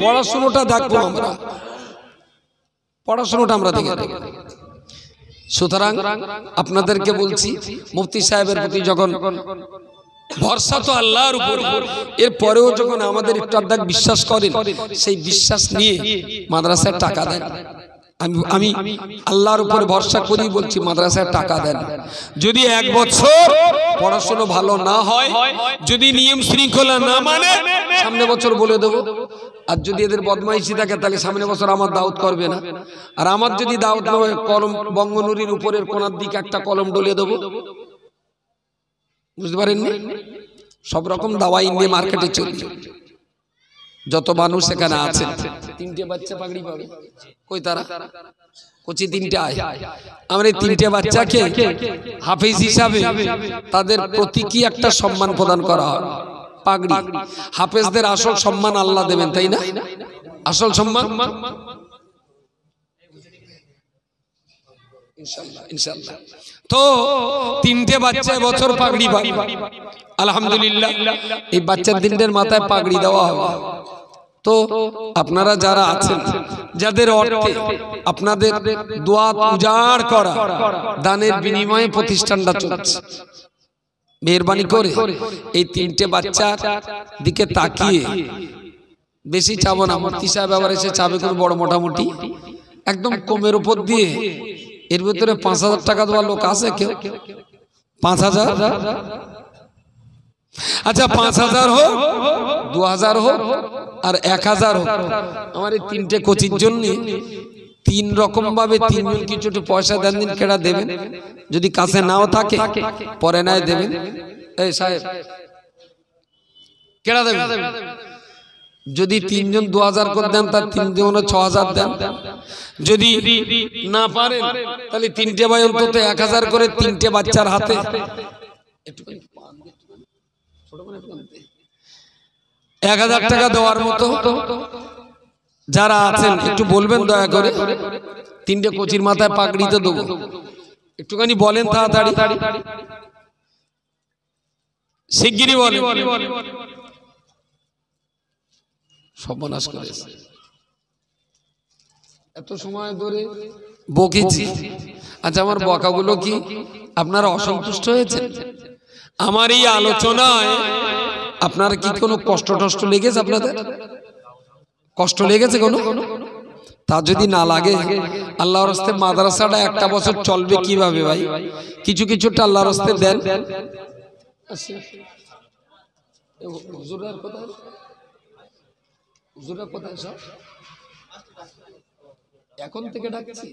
পড়াশোনাটা দেখবো আমরা, পড়াশোনাটা আমরা দেখে দেব। সুতরাং আপনাদেরকে বলছি, মুফতি সাহেবের প্রতি যখন ভরসা তো আল্লাহর উপর, এর পরেও যখন আমাদের একটু আধা বিশ্বাস করেন, সেই বিশ্বাস নিয়ে মাদ্রাসায় টাকা দেন। আমি আল্লাহর উপর ভরসা করি বলছি, মাদ্রাসায় টাকা দেন। যদি 1 বছর পড়াশোনা ভালো না হয়, যদি নিয়ম শৃঙ্খলা না মানে, সামনে বছর বলে দেবো। আর যদি এদের বদমাইশি থাকে, তাহলে সামনে বছর আমার দাওয়াত করবে না। আর আমার যদি দাওয়াত না হয়, কলম বঙ্গনুরির উপরের কোনার দিকে একটা কলম ডলে দেবো। বুঝতে পারেননি? সব রকম দাওয়াই নিয়ে মার্কেটে চলছে। যত মানুষ এখানে আছে, 3টে বাচ্চা পাগড়ি পাবে, কই তারা? কোচি 3টে আয়। আমরা এই 3টে বাচ্চাকে হাফেজ হিসাবে তাদের প্রতীকী একটা সম্মান প্রদান করা হয়, পাগড়ি। হাফেজদের আসল সম্মান আল্লাহ দেবেন, তাই না? আসল সম্মান ইনশাআল্লাহ, ইনশাআল্লাহ। তো 3টে বাচ্চা বছর পাগড়ি পাবে, আলহামদুলিল্লাহ। এই বাচ্চার 3টের মাথায় পাগড়ি দেওয়া হবে। তো আপনারা যারা আছেন, যাদের অর্থে আপনাদের দোয়া উজাড় করা, দানের বিনিময়ে প্রতিষ্ঠানটা চলছে, মেহেরবানি করে এই 3টে বাচ্চার দিকে তাকিয়ে, বেশি চাবো না, মুফতি সাহেব আবার এসে চাবে কোন বড় মোটামুটি, একদম কমের উপর দিয়ে এর ভিতরে 5,000 টাকা দেওয়ার লোক আছে কেউ? 5,000? আচ্ছা 5,000 হোক, 2,000 হোক আর 1,000 হোক, আমার এই তিনটে কোচির জন্য তিন রকম ভাবে তিনজন কিছু একটু পয়সা দেন দিন, কেডা দেবেন? যদি কাছে নাও থাকে পরে নাই দেবেন। এই সাহেব কেডা দেবেন? যদি তিনজন 2,000 করে দেন তার তিনজন 6,000 দেন। যদি না পারেন তাহলে তিনটে ভাই অন্তত 1,000 করে তিনটে বাচ্চার হাতে 1,000 টাকা দেওয়ার মতো যারা আছেন একটু বলবেন দয়া করে। তিনটে কোচির মাথায় পাগড়ি তো দেবো, একটুখানি বলেন তাড়াতাড়ি, শিগগিরই বলেন। সর্বনাশ করেছে, এত সময় ধরে বকেছি। আচ্ছা আমার বকাগুলো কি আপনারা অসন্তুষ্ট হয়েছে? আমার এই আলোচনায় আপনারা কি কোনো কষ্ট টষ্ট লেগেছে? আপনাদের কষ্ট লেগেছে কোনো? তা যদি না লাগে আল্লাহর রাস্তে মাদ্রাসাটা একটা বছর চলবে কিভাবে ভাই? কিছু কিছুটা আল্লাহর রাস্তে দেন। হুজুরের কোথায় সব এখন থেকে ডাকছি।